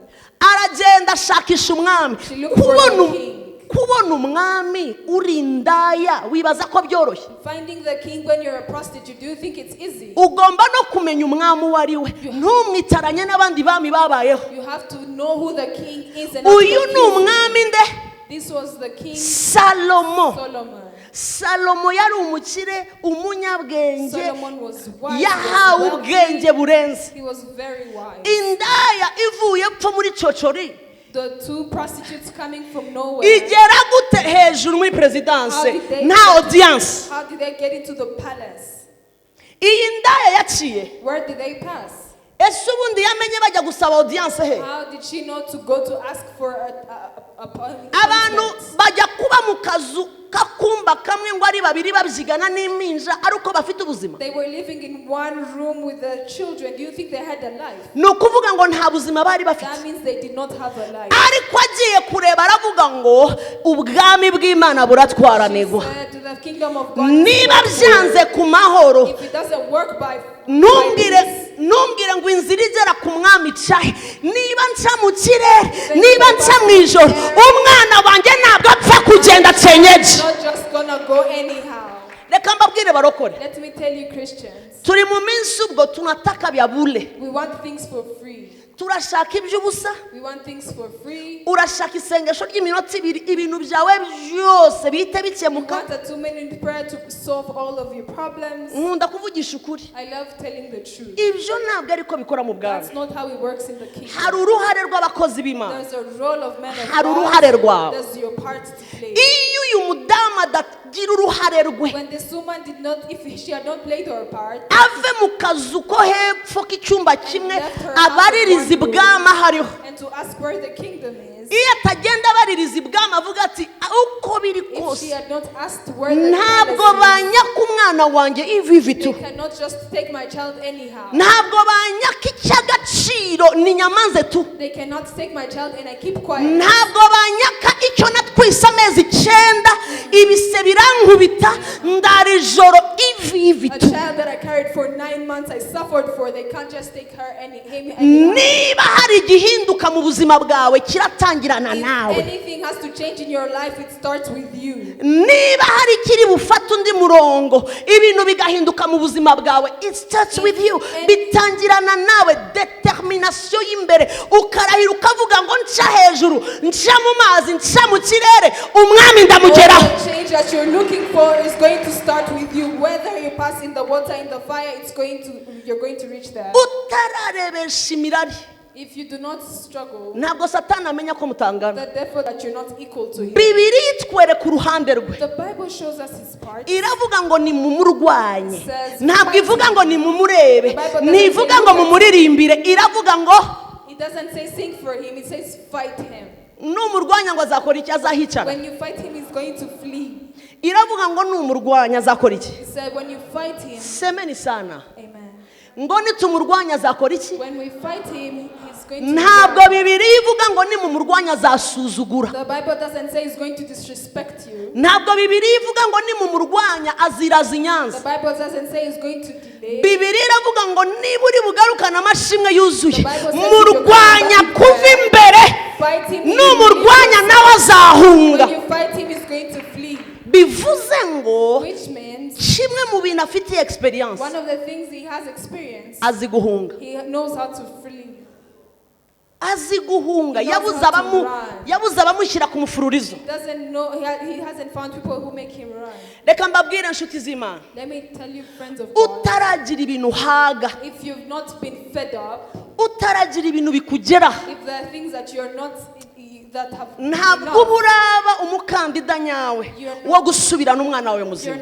Aragenda ashakisha umwami. She looked for the king. Kubona umwami uri indaya wibaza ko byoroshye. Finding the king when you're a prostitute, do you think it's easy? Ugomba no kumenya umwami uwo ari we. Ntumwitaranye n'abandi bami babayeho. You have to know who the king is and not Uyu ni confuse him. umwami nde? This was the king Salomo. Solomon. Salomo yari umukire, umunyabwenge, Solomon was wise. yahawe He was ubwenge wealthy. burenze. He was very wise. Indaya ivuye pfa muri cocori The two prostitutes coming from nowhere. igera gute hejuru muri perezidanse nta audience. How did they get into the palace? Iyi ndaya yaciye. Where did they pass? Ese ubundi yamenye bajya gusaba audience he? How did she know to go to ask for a Abantu bajya kuba mu kazu kakumba kamwe ngo ari babiri babyigana n'impinja ari uko bafite ubuzima. They were living in one room with the children. Do you think they had a life? Ni ukuvuga ngo nta buzima bari bafite. That means they did not have a life. Ariko agiye kureba aravuga ngo ubwami bw'Imana buratwaranirwa. Said to the kingdom of God, Niba byanze ku mahoro if it doesn't work by ntumbwire ngo inzira igera ku mwami icahe. Niba nca mu kirere, niba nca mu ijoro, umwana wanjye ntabwo apfa kugenda cenyeje. not just gonna go anyhow. Reka mbabwire barokore, Let me tell you, Christians, turi mu minsi ubwo tunataka bya bule. we want things for free. Turashaka iby'ubusa. We want things for free. Urashaka isengesho ry'iminota ibiri, ibintu byawe byose bihite You bikemuka. want a 2-minute prayer to solve all of your problems. Nkunda kuvugisha ukuri. I love telling the truth. Ibyo ntabwo ariko bikora mu That's bwami. not how it works in the kingdom. Hari uruhare rw'abakozi b'Imana. There's a role of men of Hari uruhare God. rwawe. There's your part to play. Iyo uyu mudamu adagira uruhare rwe, When this woman did not, if she had not played her part, ave mu kazu ko hepfo k'icyumba kimwe abaririza ibwami ahariho. and to ask where the kingdom is, this. iyo atagenda baririza ibwami avuga ati uko biri If she kose had not asked where the ntabwo palace is, banyaka umwana wanjye ivi they tu cannot just take my child anyhow. ntabwo banyaka icy'agaciro ni nyamanze tu They cannot take my child and I keep quiet. ntabwo banyaka icyo natwise amezi 9 ibise birankubita ndara ijoro ivi A tu child that I carried for 9 months, I suffered for. They can't just take her anyhow. niba hari igihinduka mu buzima bwawe kiratangirana If nawe anything has to change in your life, it starts with you. niba hari ikiri bufata undi murongo ibintu bigahinduka mu buzima bwawe it starts with you bitangirana nawe determination y'imbere ukarahira ukavuga ngo nca hejuru nca mu mazi nca mu kirere umwami ndamugeraho. The change that you're looking for is going to start with you. Whether you pass in the water, in the fire, you're going to reach there. utararebesha imirari If you do not struggle, ntabwo satani amenya ko mutangana. that therefore that you're not equal to him. bibiri itwereka uruhande rwe The Bible shows us his part. iravuga ngo ni mumurwanye ntabwo ivuga ngo ni mumurebe ntivuga ngo mumuririmbire iravuga ngo It doesn't say sing for him, it says fight him. numurwanya ngo azakora iki azahicara When you fight him, he's going to flee. iravuga ngo numurwanya azakora iki He said when you fight him, semeni sana amen. ngo nitumurwanya azakora iki When we fight him, he's going to ntabwo run. bibiri ivuga ngo nimumurwanya azasuzugura The Bible doesn't say he's going to disrespect you. ntabwo bibiri ivuga ngo nimumurwanya aziraza The inyanza Bible doesn't say he's going to delay. bibiri iravuga ngo niba uri bugarukana amashimwe yuzuye The Bible says murwanya if you kuva imbere Fight him. numurwanya nawe azahunga When you fight him, he's going to flee. bivuze ngo Which means kimwe mu bintu afitiye experience one of the things he has experienced, azi guhunga he knows how to flee. azi guhunga He knows how to run. yabuze abamushyira ku mufururizo. Doesn't know he hasn't found people who make him run. Reka mbabwire inshuti z'Imana Let me tell you, friends of God, utaragira ibintu uhaga if you've not been fed up, utaragira ibintu bikugeraho if there are things that you're not that have ntabwo uba uraba umukandida nyawe wo gusubirana umwana wawe muzima.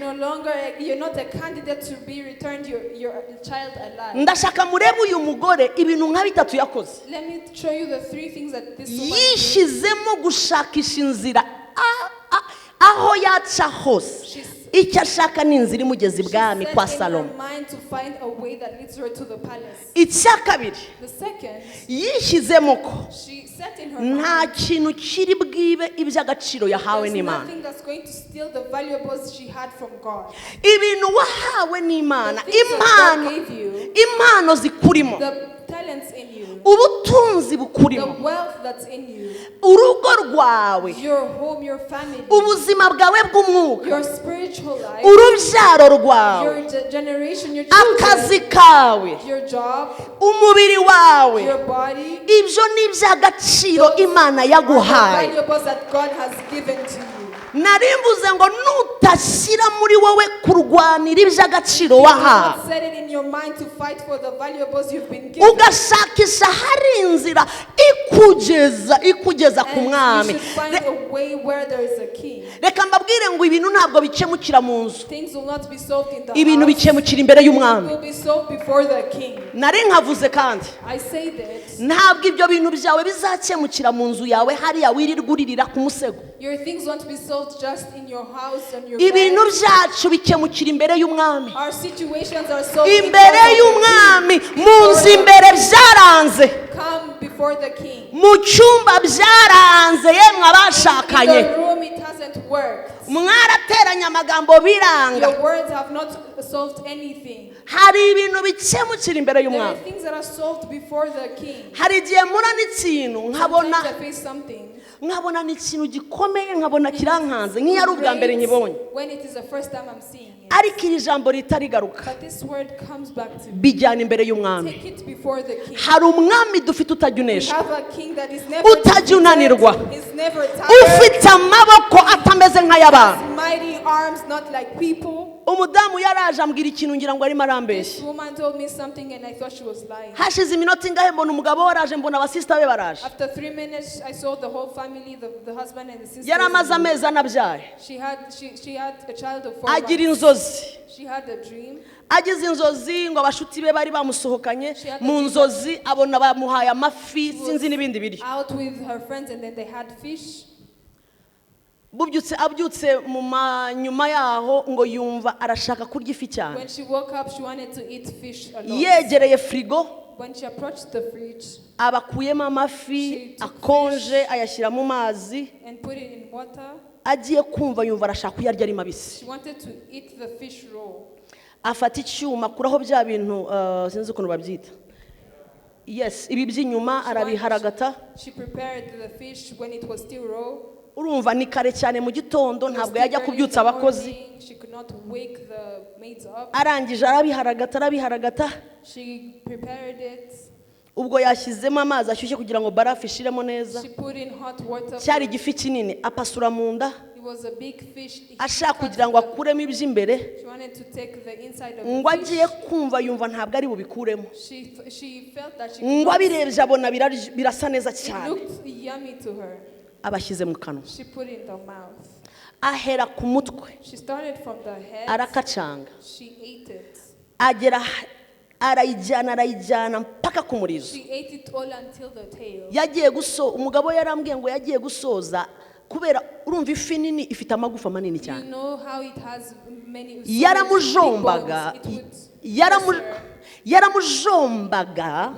you're not a candidate to be returned your child alive. ndashaka murebe uyu mugore ibintu nka bitatu yakoze Let me show you the 3 things that this woman did. yishyizemo gushakisha inzira aho yaca hose icyo ashaka ni inzira imugeza ibwami kwa Salomo. icya kabiri yishyizemo ko nta kintu kiri bwibe iby'agaciro yahawe n'Imana. ibintu wahawe n'Imana, impano zikurimo, ubutunzi bukurimo, urugo rwawe, ubuzima bwawe bw'umwuka, urubyaro rwawe, akazi kawe, umubiri wawe, ibyo ni iby'agaciro Imana yaguhaye. narimbuze ngo nutashyira muri wowe kurwanira iby'agaciro wahawe ugashakisha hari inzira ikugeza ku mwami. reka mbabwire ngo ibintu ntabwo bikemukira mu nzu, ibintu bikemukira imbere y'umwami. nari nkavuze kandi ntabwo ibyo bintu byawe bizakemukira mu nzu yawe hariya wirirwa uririra ku musego. ibintu byacu bikemukira imbere y'umwami. imbere y'umwami mu nzu imbere byaranze, mu cyumba byaranze, yemwe abashakanye mwarateranye amagambo biranga. hari ibintu bikemukira imbere y'umwami. hari igihe mura n'ikintu nkabona ni ikintu gikomeye, nkabona kirankanze nk'iyo ari ubwa mbere nkibonye, ariko iri jambo ritarigaruka bijyana imbere y'umwami. hari umwami dufite utajya unesha, utajya unanirwa, ufite amaboko atameze nk'ay'abantu. nk'abantu. mighty arms, not like people. Umudamu yaraje ambwira ikintu ngira ngo arimo This arambeshya. woman told me something and I thought she was lying. Hashize iminota ingahe mbona umugabo waraje, mbona abasista be baraje. After 3 minutes, I saw the whole family, the husband and the sisters. Yaramaze amezi anabyaye. She had a child of 4 Agira months. inzozi. She had a dream. Agize inzozi ngo abashuti be bari bamusohokanye mu nzozi, abona bamuhaye amafi sinzi n'ibindi biryo. Out with her friends and then they had fish. Abyutse mu nyuma yaho ngo yumva arashaka kurya ifi cyane. When she woke up, she wanted to eat fish a lot. Yegereye frigo, When she approached the fridge, abakuyemo amafi akonje ayashyira mu mazi, and put it in water, agiye kumva yumva arashaka kuyarya ari mabisi. she wanted to eat the fish raw. Afata icyuma akuraho bya bintu sinzi ukuntu babyita. Yes, ibi by'inyuma arabiharagata. She prepared the fish when it was still raw. Urumva ni kare cyane mu gitondo, ntabwo yajya kubyutsa abakozi. She could not wake the maids up. Arangije arabiharagata. She prepared it. Ubwo yashyizemo amazi ashyushye kugira ngo barafu ishiremo neza. She put in hot water. Cyari igifi kinini, apasura mu nda. It was a big fish. Ashaka kugira ngo akuremo iby'imbere. She wanted to take the inside of Ngo the fish. agiye kumva yumva ntabwo ari bubikuremo. She felt that she Ngo abirebye abona birasa neza it cyane. looked yummy to her. Abashyize mu kanwa. She put it in the mouth. Ahera ku mutwe. She started from the head. Arakacanga. She ate it. Agera arayijyana mpaka ku murizo. She ate it all until the tail. Yagiye umugabo yarambwiye ngo yagiye gusoza kubera urumva ifi nini ifite amagufa manini You cyane. know how it has many. Yaramujombaga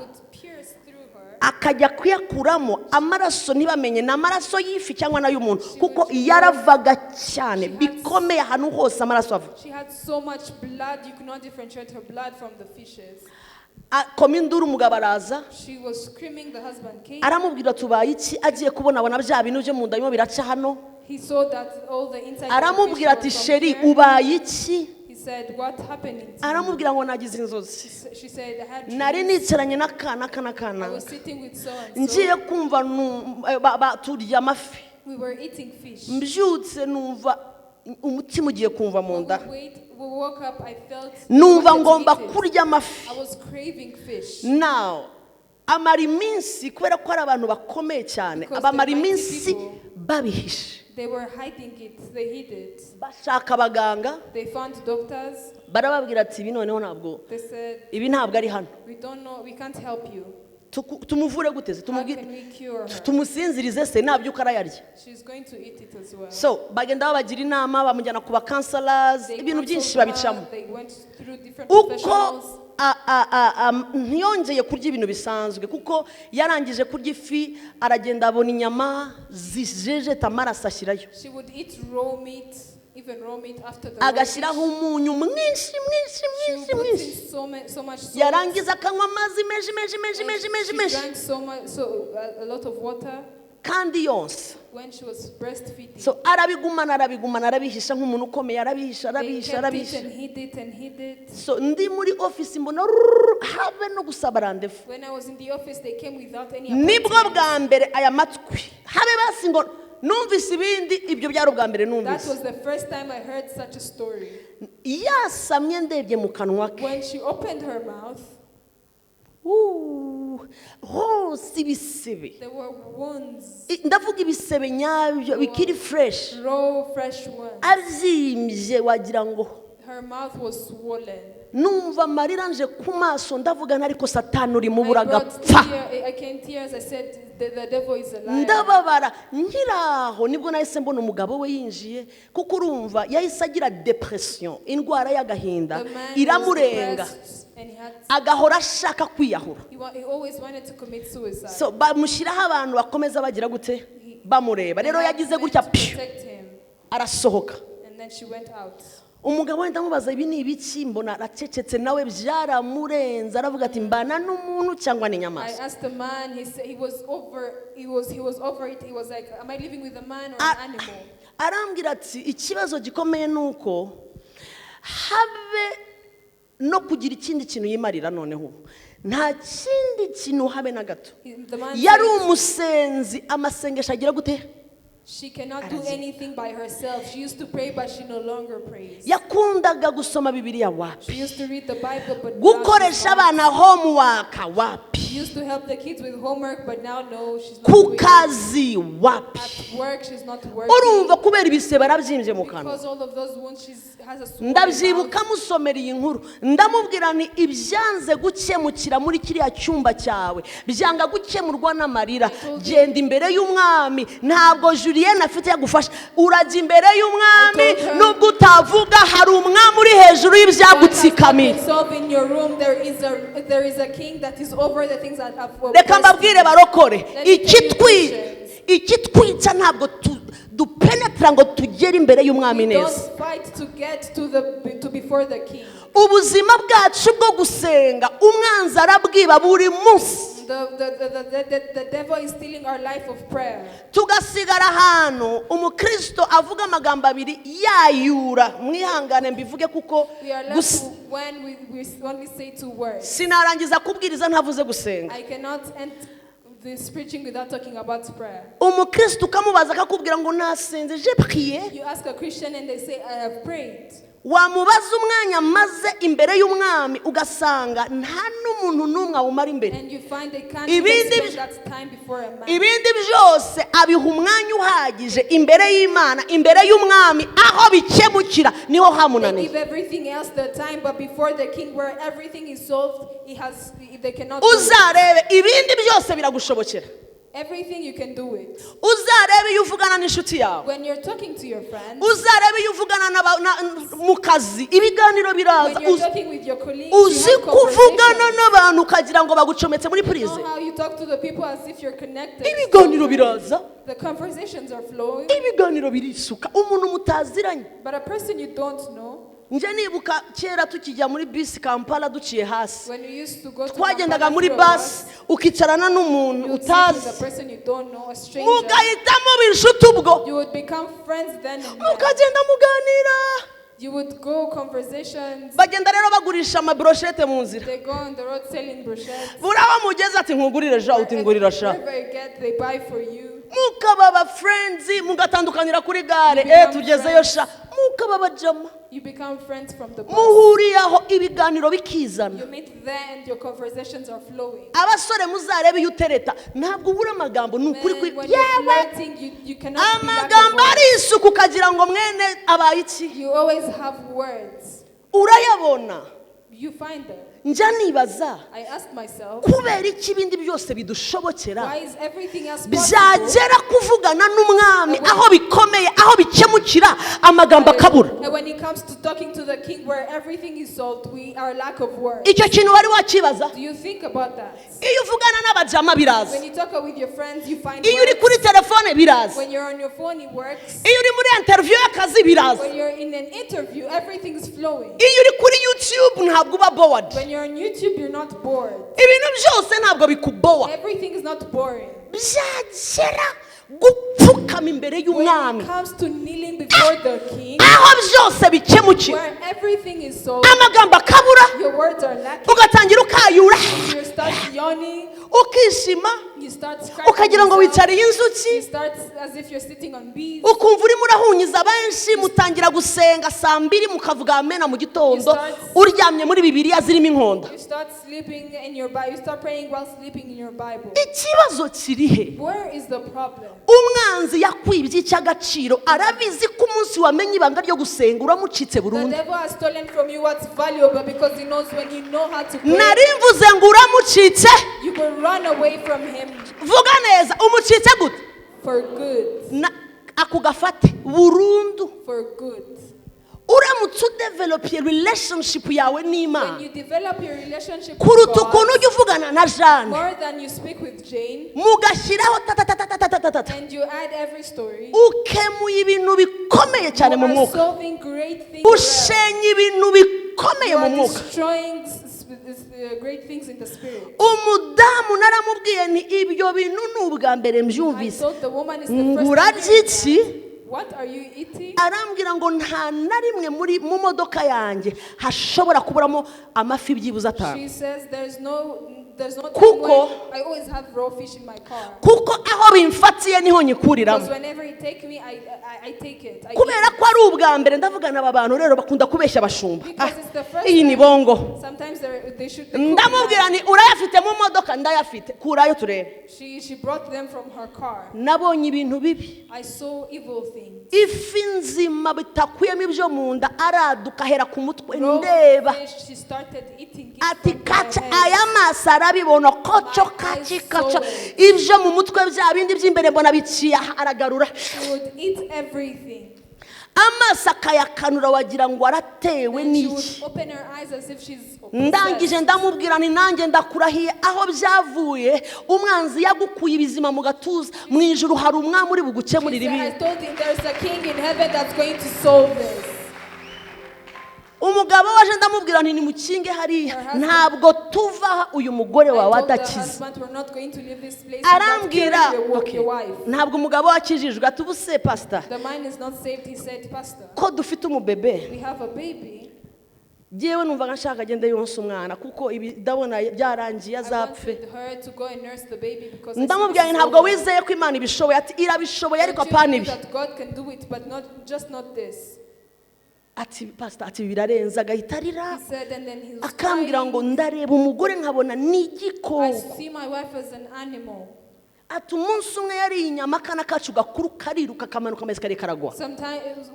akajya kuyakuramo amaraso ntibamenye ni amaraso y'ifi cyangwa n'ay'umuntu kuko yaravaga cyane bikomeye ahantu hose amaraso ava. She had so much blood you could not differentiate her blood from the fishes. Koma induru umugabo araza. She was screaming. The husband came. Aramubwira tubaye iki, agiye kubona abona bya bintu byo mu nda birimo biraca hano. He saw that all the inside. Aramubwira ati sheri ubaye iki. He said what happened? Aramubwira ngo nagize inzozi. She said I had. Nari nicaranye n'akana. I was sitting with so and so. Ngiye kumva turya amafi. We were eating fish. Mbyutse numva umutima ugiye kumva mu nda. We woke up, I felt Numva ngomba kurya amafi. I was craving fish. Now, amara iminsi kubera ko ari abantu bakomeye cyane, abamara iminsi babihishe. They were hiding it. They hid it. Bashaka abaganga. They found doctors. Barababwira ati ibi noneho ntabwo. They said, ibi ntabwo ari hano. we don't know, we can't help you. Tumuvure guteze, How can we cure her? tumusinzirize se nabyuka arayarya. She's going to eat it as well. So bagenda babagira inama, bamujyana ku ba counselors, ibintu byinshi babicamo. They went through different professionals. Ntiyongeye kurya ibintu bisanzwe kuko yarangije kurya ifi aragenda abona inyama zijejeta amaraso ashyirayo. She would eat raw meat, even raw meat after the agashyiraho umunyu mwinshi. so much salt. Yarangiza akanywa amazi menshi. She drank a lot of water. Kandi yonsa. When she was breastfeeding. So arabigumana arabihisha nk'umuntu ukomeye arabihisha. And hid it. So ndi muri office mbona have no gusaba rendezvous. When I was in the office, they came without any Nibwo bwa mbere aya matwi habe basi ngo numvise ibindi ibyo byari ubwa mbere numvise. That was the first time I heard such a story. Yasamye ndebye mu kanwa ke. When she opened her mouth, hose ibisebe. there were wounds. Ndavuga ibisebe nyabyo bikiri fresh. Raw, fresh wounds. Abyimbye wagira ngo. Her mouth was swollen. Numva amarira nje ku maso ndavuga ntariko satani uri mu buragapfa. I came tears. I said the devil is a liar. Ndababara nkiraho nibwo nahise mbona umugabo we yinjiye kuko urumva yahise agira depression, indwara y'agahinda iramurenga agahora ashaka kwiyahura. He always wanted to commit suicide. So bamushyiraho abantu bakomeza bagira gute bamureba. Rero yagize gutya arasohoka. And then she went out. Umugabo wenda mubaza ibi ni ibiki, mbona aracecetse nawe byaramurenza aravuga ati mbana n'umuntu cyangwa ni nyamaswa. I asked the man, he was over it. He was like, am I living with a man or an animal? Arambwira ati ikibazo gikomeye nuko habe no kugira ikindi kintu yimarira noneho nta kindi kintu habe na gato. Yari umusenzi amasengesho agira gute She cannot do anything by herself. She used to pray, but she no longer prays. yakundaga gusoma Bibiliya wapi, She used to read the Bible, but now gukoresha abana homework wapi, she used to help the kids with homework, but now no, she's not ku doing it. kazi wapi. At work, she's not working. Urumva kubera ibisebe arabyimbye mu kanwa. Because all of those wounds, she has a swollen Ndabyibuka mouth. musomera iyi nkuru ndamubwira ni ibyanze gukemukira muri kiriya cyumba cyawe byanga gukemurwa n'amarira, genda imbere y'umwami, ntabwo Julienne afite yagufasha, urajya imbere y'umwami nubwo utavuga hari umwami uri hejuru y'ibyagutsikamiye. Reka mbabwire barokore, ikitwica ntabwo dupenetra ngo tugere imbere y'umwami neza. Ubuzima bwacu bwo gusenga umwanzi arabwiba buri munsi. The devil is stealing our life of prayer. Tugasigara hano umukristo avuga amagambo abiri yayura, mwihangane mbivuge kuko We are left when we only say 2 words. sinarangiza kubwiriza ntavuze gusenga. I cannot end this preaching without talking about prayer. Umukristo ukamubaza akakubwira ngo nasenze, je priye. You ask a Christian and they say, I have prayed. Wamubaza umwanya maze imbere y'umwami ugasanga nta n'umuntu n'umwe awumara imbere. And you find they can't even spend that time before a man. Ibindi byose abiha umwanya uhagije imbere y'Imana, imbere y'umwami aho bikemukira niho They hamunaniye. give everything else the time, but before the king where everything is solved, they cannot do it. Uzarebe ibindi byose biragushobokera. Everything you can do it. Uzarebe iyo uvugana n'inshuti yawe, When you're talking to your friends, uzarebe iyo uvugana mu kazi, ibiganiro biraza. when you're talking with your colleagues, Uzi you have kuvugana conversations. n'abantu ukagira ngo bagucometse muri You prize. know how you talk to the people as if you're connected. Ibiganiro biraza, The conversations are flowing, ibiganiro birisuka, umuntu mutaziranye. but a person you don't know, Nje nibuka kera tukijya muri bisi Kampala duciye hasi, when you used to go to twagendaga Kampala muri through a basi bus, ukicarana n'umuntu you would sit with utazi, a person you don't know, a stranger. mugahitamo binshuti ubwo, You would become friends then and there. mukagenda muganira. You would go conversations. Bagenda rero bagurisha amabroshete mu nzira. They go on the road selling brochettes. Buraho mugeze ati nkugurire sha, uti ngurira sha. Wherever you get, they buy for you. Mukababa friends, mugatandukanira kuri gare, tugezeyo sha, mukababa jama. You become friends from the bus. Muhuriyaho ibiganiro bikizana. You meet there and your conversations are flowing. Abasore muzarebe iyo utereta ntabwo ubura amagambo nukuri Then kuri when you're yewe flirting, you cannot be lack of amagambo words. ari isuku ukagira ngo mwene abaye iki. You always have words. Urayabona. You find them. Njya nibaza I ask myself, kubera iki ibindi byose bidushobokera why is everything else possible? byagera kuvugana n'umwami aho bikomeye aho bikemukira amagambo akabura. And when it comes to talking to the king where everything is solved, we are lack of words. Icyo kintu wari wakibaza? Do you think about that? Iyo uvugana n'abajama biraza, When you talk with your friends, you find iyo uri words. kuri telefone biraza, When you're on your phone, it works. iyo uri muri interview y'akazi biraza, When you're in an interview, everything is flowing. iyo uri kuri YouTube ntabwo uba bored. When you're on YouTube, you're not bored. Ibintu byose ntabwo bikubowa. Everything is not boring. Byagera gupfukama imbere When y'umwami it comes to kneeling before the king, aho byose bikemukira where everything is solved, amagambo akabura, your words are lacking. ugatangira ukayura, You start yawning. ukishima, You start scratching ukagira ngo yourself. wicariye inzuki, You start as if you're sitting on bees. ukumva urimo urahunyiza benshi, mutangira gusenga saa 2 mukavuga amena mu gitondo, uryamye muri Bibiliya zirimo inkonda. You start sleeping in your Bible. You start praying while sleeping in your Bible. Ikibazo kirihe? Where is the problem? Umwanzi yakwibye icy'agaciro, arabizi ko umunsi wamenye ibanga ryo gusenga uramucitse The burundu. devil has stolen from you what's valuable because he knows when you know how to pray, Nari mvuze ngo uramucitse, you will run away from him vuga neza, umucitse gute? for good. Akugafate burundu. For good. Uramutse udevelopiye relationship yawe When n'Imana you develop your relationship with kuruta ukuntu God ujya uvugana na Jane, more than you speak with Jane, mugashyiraho tatatatatata, and you add every story, ukemuye ibintu bikomeye cyane you mu are mwuka, solving great things. ushenye ibintu bikomeye You mu are mwuka. destroying great things in the spirit. Umudamu naramubwiye ni ibyo bintu ni ubwa mbere I mbyumvise, told the woman it's the first ngura time hearing that. iki? What are you eating? Arambwira ngo nta na rimwe mu modoka yanjye hashobora kuburamo amafi byibuze 5. She says there's no there's no time Kuko- when I always have raw fish in my car. kuko aho bimfatiye niho nyikuriramo. Because whenever you take me, I take it. I eat Kubera it. ko ari ubwa mbere ndavugana aba bantu rero bakunda kubeshya abashumba. Because it's the first Iyi ni time. bongo. Sometimes they should. They cook Ndamubwira them. ni urayafite mu modoka ndayafite kurayo turebe. She brought them from her car. Nabonye ibintu bibi. I saw evil things. Ifi nzima bitakuyemo ibyo mu nda araduka hera ku mutwe Raw ndeba. fish, she started eating it Ati from kaca her head. aya maso arabibona koco kaci kaca ibyo mu mutwe bya bindi by'imbere mbona biciye aragarura. She would eat everything. Amaso akayakanura wagira ngo aratewe And she would n'iki. open her eyes as if she's Ndangije possessed. ndamubwira ni nanjye ndakurahiye aho byavuye umwanzi yagukuye ibizima mu gatuza mu ijuru hari umwami uri bugukemurira She said, ibintu. I told him there's a king in heaven that's going to solve this. Umugabo waje ndamubwira nti nimukinge hariya ntabwo tuva uyu mugore wawe I told the adakize. husband we're not going to leave this place. We're not killing Arambwira your wife. ntabwo umugabo wakijijwe ati ubuse pastor The man is not saved. He said, Pastor, ko dufite umubebe we have a baby. Jewe numvaga nshaka agende yonsa umwana kuko ibi ndabona byarangiye I azapfe. wanted her to go and nurse the baby because I Ndamubwira see ntabwo this wizeye ko Imana ibishoboye ati irabishoboye ariko Don't you apana believe ibi. that God can do it, but not this. Ati pastor ati birarenze agahita arira. He said, and then he was Akambwira ngo crying. ndareba umugore nkabona ni I igikoko. see my wife as an animal. Ati umunsi umwe yari inyama akana kacu gakuru kariruka kamanuka amasikariye karagwa.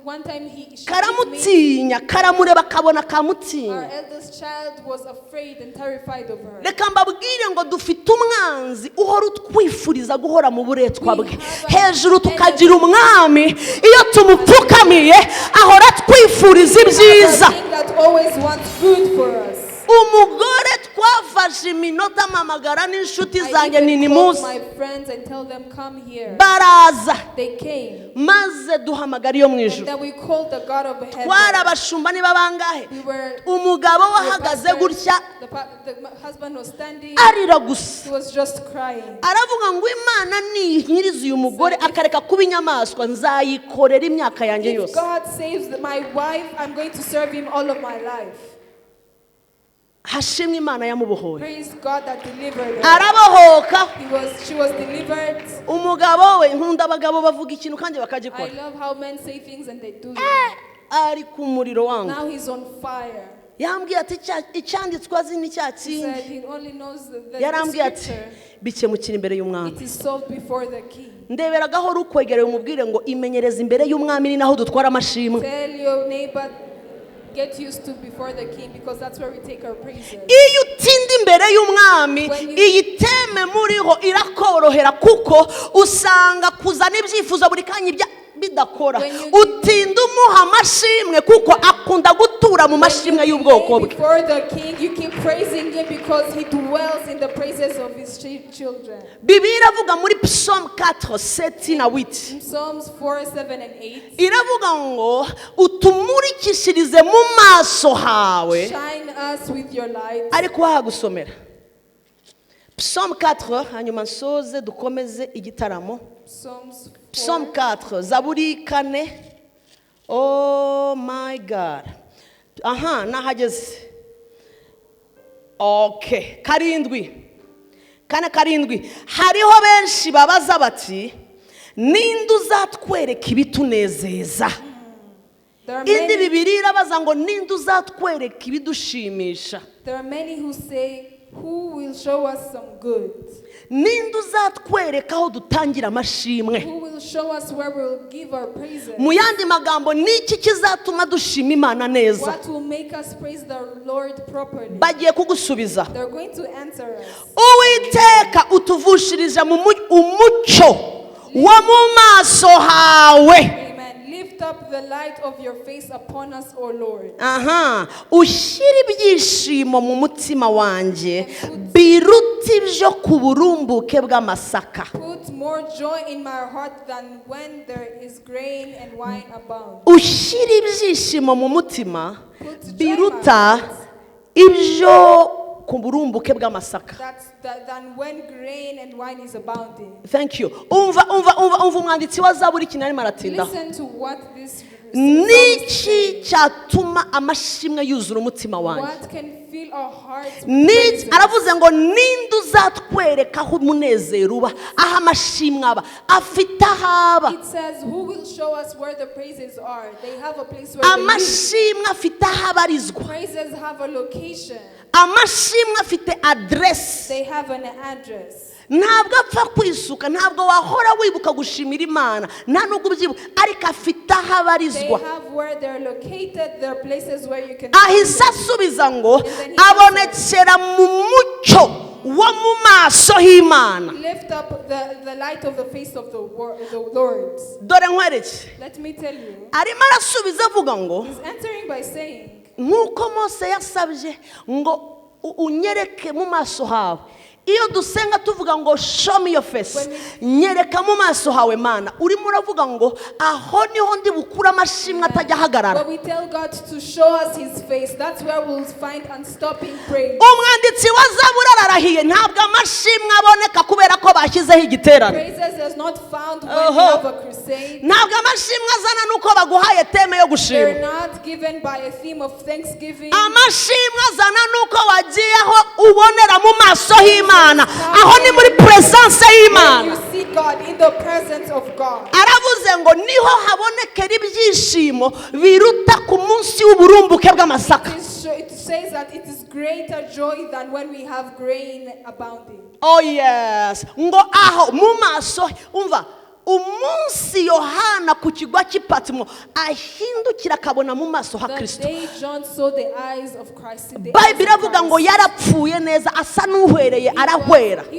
One time she hit me. Karamutinya karamureba kabona Our kamutinya. eldest child was afraid and terrified of her. Reka mbabwire ngo dufite umwanzi uhora utwifuriza guhora mu buretwa bwe hejuru tukagira umwami iyo tumupfukamiye ahora twifuriza ibyiza. A king that always wants good for us. Umugore twafashe iminota amamagara n'inshuti zanjye I ni even called nimuze my friends and tell them come here. baraza They came. maze duhamagara iyo mu And ijuru. then we called the God of heaven. Twari abashumba niba bangahe We were umugabo we were wahagaze pastors. gutya The husband was standing. arira gusa He was just crying. aravuga ngo Imana niyinkiriza uyu mugore akareka kuba inyamaswa nzayikorera imyaka yanjye If yose. God saves my wife, I'm going to serve him all of my life. Hashimwe Imana yamubohoye. Praise God that delivered her. Arabohoka. She was delivered. Umugabo we nkunda abagabo bavuga ikintu kandi I bakagikora. love how men say things and they do them. Ari ku muriro wangu. Now he's on fire. Yambwiye ati icyanditswe azi ni cya He kindi. said he only knows the Yarambwiye ati scripture. bikemukira imbere y'umwami. It is solved before the king. Ndebera gahoro ukwegereye umubwire ngo imenyereze imbere y'umwami ni naho dutwara amashimwe. Tell your neighbor, get used to before the king because that's where we take our praises. Iyo utinda imbere y'umwami iyi teme muriho irakorohera kuko usanga kuzana ibyifuzo buri kanya bidakora. Utinda umuha amashimwe kuko akunda gutura mu mashimwe y'ubwoko bwe. Before the king, you keep praising him because he dwells in the praises of his children. Bibiliya iravuga muri Psalm 4, 7 na 8. In Psalms 4, 7 and 8. Iravuga ngo utumurikishirize mu maso hawe. Shine us with your light. Ariko wahagusomera Psalm 4 hanyuma nsoze dukomeze igitaramo. Psalm 4 Zaburi 4. Oh my God. Aha nahageze. Okay, karindwi. Hariho benshi babaza bati ninde uzatwereka ibitunezeza. Indi Bibiliya irabaza ngo ninde uzatwereka ibidushimisha. There are many who say, who will show us some good? Ninde uzatwereka aho dutangira amashimwe. Who will show us where we will give our praises? Mu yandi magambo niki kizatuma dushima Imana neza. What will make us praise the Lord properly? Bagiye kugusubiza. They're going to answer us. Uwiteka utuvushiriza mu umucyo wo mu maso hawe. Amen. Lift up the light of your face upon us, O Lord. Aha, ushyira ibyishimo mu mutima wanjye biruta ibyo ku burumbuke bw'amasaka. Put more joy in my heart than when there is grain and wine abound. Ushyira ibyishimo mu mutima biruta ibyo ku burumbuke bw'amasaka. Than when grain and wine is abounding. Thank you. Umva umwanditsi wa Zaburi kinari maratinda. Listen to what this niki cyatuma amashimwe yuzura umutima wanjye? What can fill our hearts with Ni praises? aravuze ngo ninde uzatwereka aho umunezero uba, aho amashimwe aba, afite ahaba. It says, who will show us where the praises are? They have a place where they live. Amashimwe afite aho abarizwa, Praises have a location. amashimwe afite aderesi. They have an address. Ntabwo apfa kwisuka, ntabwo wahora wibuka gushimira Imana, nta nubwo ubyibuka, ariko afite aho They abarizwa. have where they're located. There are places where you can Ahise asubiza ngo abonekera mu mucyo wo mu maso h'Imana. lift up the light of the face of the Lord. Dore nkwereke, Let me tell you. arimo arasubiza avuga ngo He's answering by saying, nk'uko Mose yasabye ngo unyereke mu maso hawe. Iyo dusenga tuvuga ngo show me your face, nyereka mu maso hawe Mana, urimo uravuga ngo aho niho ndi bukura amashimwe atajya ahagarara. but we tell God to show us his face. That's where we'll find unstopping praise. Umwanditsi wa Zaburi ararahiye, ntabwo amashimwe aboneka kubera ko bashyizeho igiterane. Praises is not found when you have a crusade. Ntabwo amashimwe azana nuko baguhaye teme yo gushima. They're not given by a theme of thanksgiving. Amashimwe azana nuko wagiye aho ubonera mu maso h'Imana, aho ni muri presence When y'Imana. you see God, in the presence of God. Aravuze ngo niho habonekera ibyishimo biruta ku munsi w'uburumbuke bw'amasaka. It says that it is greater joy than when we have grain abounding. Oh yes, ngo aho mu maso, umva, umunsi Yohana ku kigwa cy'Ipatimo ahindukira akabona mu maso ha The Kristo. day John saw the eyes of Christ in the Bible iravuga ngo yarapfuye neza, asa n'uhwereye, arahwera. He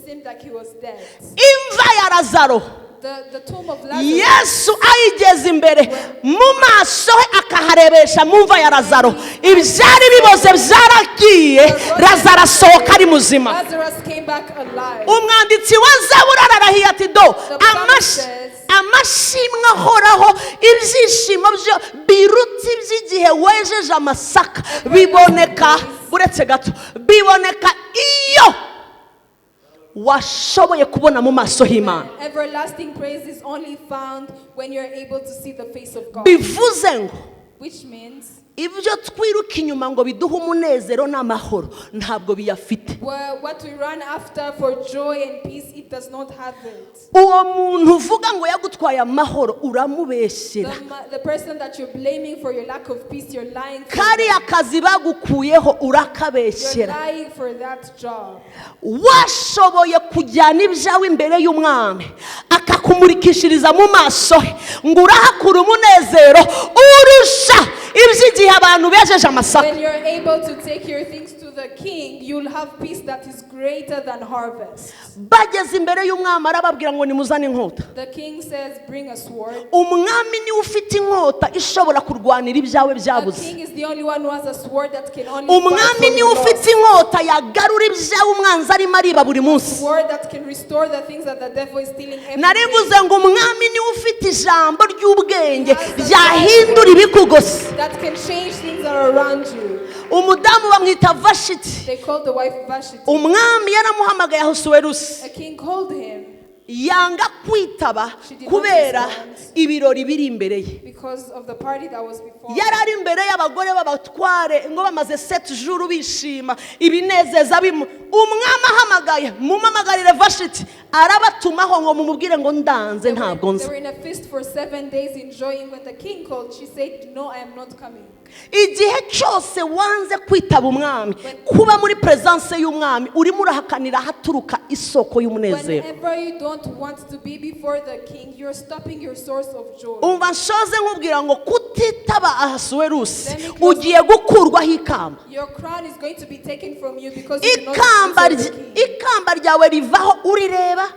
seemed like he was dead. Imva ya Lazaro, The tomb of Lazarus. Yesu ayigeze imbere mu maso he akaharebesha mu mva ya Lazaro, ibyari biboze byaragiye, Lazaro asohoka ari muzima. Lazarus came back alive. Umwanditsi wa Zaburi ararahiye ati do amashimwe ahoraho, ibyishimo byo biruta iby'igihe wejeje amasaka, biboneka uretse gato, biboneka iyo washoboye kubona mu maso h'Imana. Everlasting praise is only found when you're able to see the face of God. Bivuze ngo Which means ibyo twiruka inyuma ngo biduhe umunezero n'amahoro ntabwo biyafite. what we run after for joy and peace, it does not have it. Uwo muntu uvuga ngo yagutwaye amahoro uramubeshyera. The person that you're blaming for your lack of peace, you're lying for Kariya kazi bagukuyeho You're urakabeshyera. lying for that job. Washoboye kujyana ibyawe imbere y'umwami akakumurikishiriza mu maso he ngo urahakura umunezero urusha iby'igihe abantu bejeje amasaka. When you're able to take your things to the king, you'll have peace that is greater than harvest. Bageze imbere y'umwami arababwira ngo nimuzane inkota. The king says, bring a sword. Umwami niwe ufite inkota ishobora kurwanira ibyawe The byabuze. king is the only one who has a sword that can only Umwami fight for niwe your ufite loss. inkota yagarura ibyawe umwanzi arimo ariba buri munsi. Sword that can restore the things that the devil is stealing every Narivuze day. ngo umwami niwe ufite ijambo ry'ubwenge ryahindura ibikugose. That can change things that are around you. Umudamu bamwita Vashiti. They called the wife Vashti. Umwami yaramuhamagaye Ahasuwerusi, A king called him yanga kwitaba kubera ibirori biri imbere ye. because of the party that was before. Yari ari imbere y'abagore b'abatware ngo bamaze 7 jours bishima ibinezeza bimu. Umwami ahamagaye mumamagarire Vashiti, arabatumaho ngo mumubwire ngo ndanze ntabwo They nzi. were in a feast for 7 days enjoying. When the king called, she said, no, I am not coming. Igihe cyose wanze kwitaba umwami, kuba muri presence y'umwami, urimo urahakanira haturuka isoko y'umunezero. Whenever you don't want to be before the king, you're stopping your source of joy. Umva nshoze nkubwira ngo kutitaba Ahasuwerusi ugiye gukurwaho ikamba. Your crown is going to be taken from you because you did not answer the king. Ikamba ryawe rivaho urireba.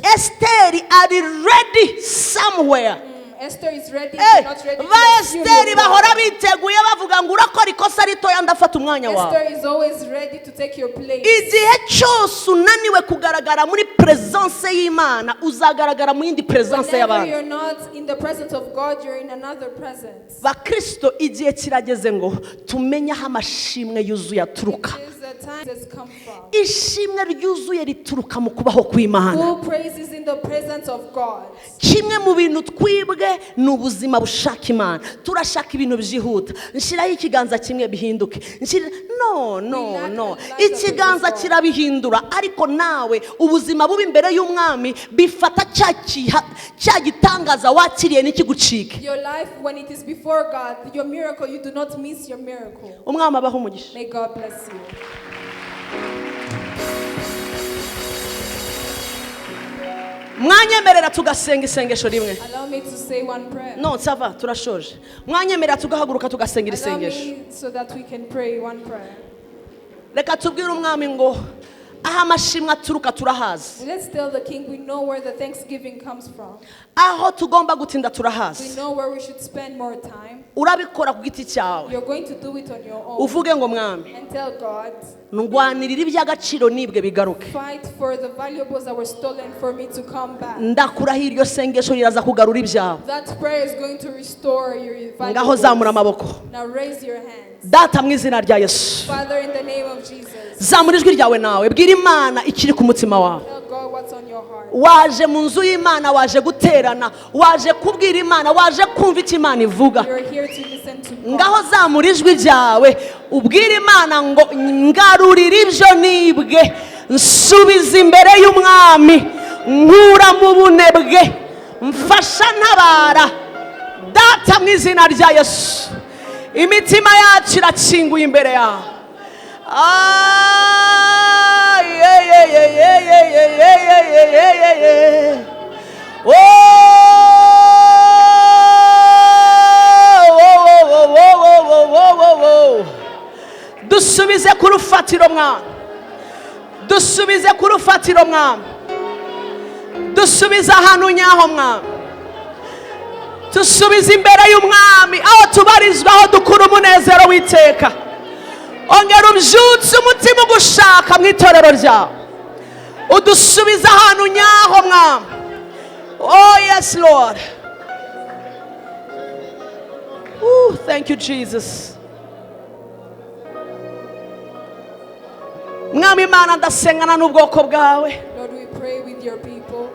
Esteri ari ready somewhere. Esther is ready, Hey, not ready. ba Esteri bahora biteguye bavuga ngo urakora ikosa ritoya ndafata umwanya wawe. Esther is always ready to take your place. Igihe cyose unaniwe kugaragara muri presence y'Imana, uzagaragara mu yindi presence Whenever y'abantu. you're not in the presence of God, you're in another presence. Bakristo, igihe kirageze ngo tumenye aho amashimwe yuzuye aturuka. It is the time has come from. Ishimwe ryuzuye rituruka mu kubaho kw'Imana. Full praise is in in the presence of God. kimwe mu bintu twibwe ni ubuzima bushaka Imana. Turashaka ibintu byihuta. Nshiraho ikiganza kimwe bihinduke. No. Ikiganza kirabihindura, ariko nawe ubuzima bubi imbere y'umwami bifata cya gitangaza wakiriye n'ikigucike. Your life when it is before God, your miracle, you do not miss your miracle. Umwami abaho umugisha. May God bless you. Mwanyemerera tugasenga isengesho rimwe. Allow me to say one prayer. No, sava turashoje. Mwanyemerera tugahaguruka tugasenga Allow isengesho. me so that we can pray one prayer. Reka tubwire umwami ngo aho amashimwe aturuka turahazi. Let's tell the king we know where the thanksgiving comes from. Aho tugomba gutinda We turahazi. know where we should spend more time. Urabikora ku giti cyawe. You're going to do it on your own. Uvuge ngo mwami, And tell God, ndwanirira iby'agaciro nibwe bigaruke. fight for the valuables that were stolen for me to come back. Ndakurahiye iryo sengesho riraza kugarura ibyawe. That prayer is going to restore your Ngaho zamura valuables. amaboko. Now raise your hands. Data mu izina rya Yesu. Father, in the name of Jesus, Zamura ijwi ryawe nawe. Bwira Imana ikiri ku mutima wawe. tell God what's on your heart. Waje mu nzu y'Imana, waje guterana, waje kubwira Imana, waje kumva icyo Imana ivuga. You're here to listen to God. Ngaho zamura ijwi ryawe ubwira Imana ngo ngarurira ibyo nibwe, nsubiza imbere y'umwami, nkura mu bunebwe, mfasha ntabara. Data mu izina rya Yesu, imitima yacu irakinguye imbere yawe. Dusubize ku rufatiro mwami, dusubize ku rufatiro mwami, dusubize ahantu nyaho mwami, dusubize imbere y'umwami aho tubarizwa, aho dukura umunezero w'iteka. Ongera ubyutse umutima ugushaka mu itorero ryawe, udusubize ahantu nyaho mwami. Oh yes Lord. Thank you Jesus. Mwami Imana, ndasengana n'ubwoko bwawe. Lord, we pray with your people.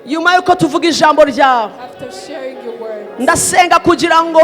Nyuma yuko tuvuga ijambo ryawe, After sharing your word, ndasenga kugira ngo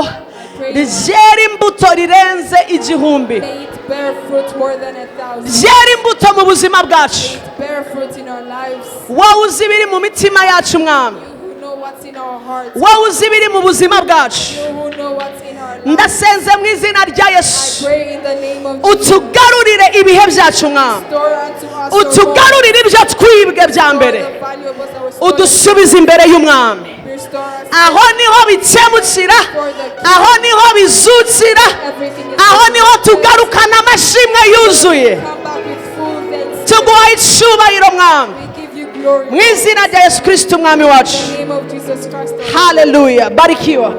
ryere imbuto rirenze igihumbi, may it bear fruit more than 1,000. ryere imbuto mu buzima bwacu. Bear fruit in our lives. Wowe uzi ibiri mu mitima yacu mwami, You who know what's in our hearts. wowe uzi ibiri mu buzima bwacu. You who know what's in our lives. Ndasenze mu izina rya I Yesu, pray in the name of Jesus. utugarurire ibihe byacu mwami, Restore unto us your utugarurire ibyo twibwe bya mbere, the valuables that were stolen. udusubize imbere y'umwami. Restore us. Aho niho bikemukira, aho niho bizukira, Everything is aho niho tugarukana amashimwe yuzuye. come back with full thanks. Tuguha icyubahiro mwami, We give you glory. mu izina rya Yesu Kristo umwami wacu. In the name of Jesus Christ. Haleluya, barikiwa.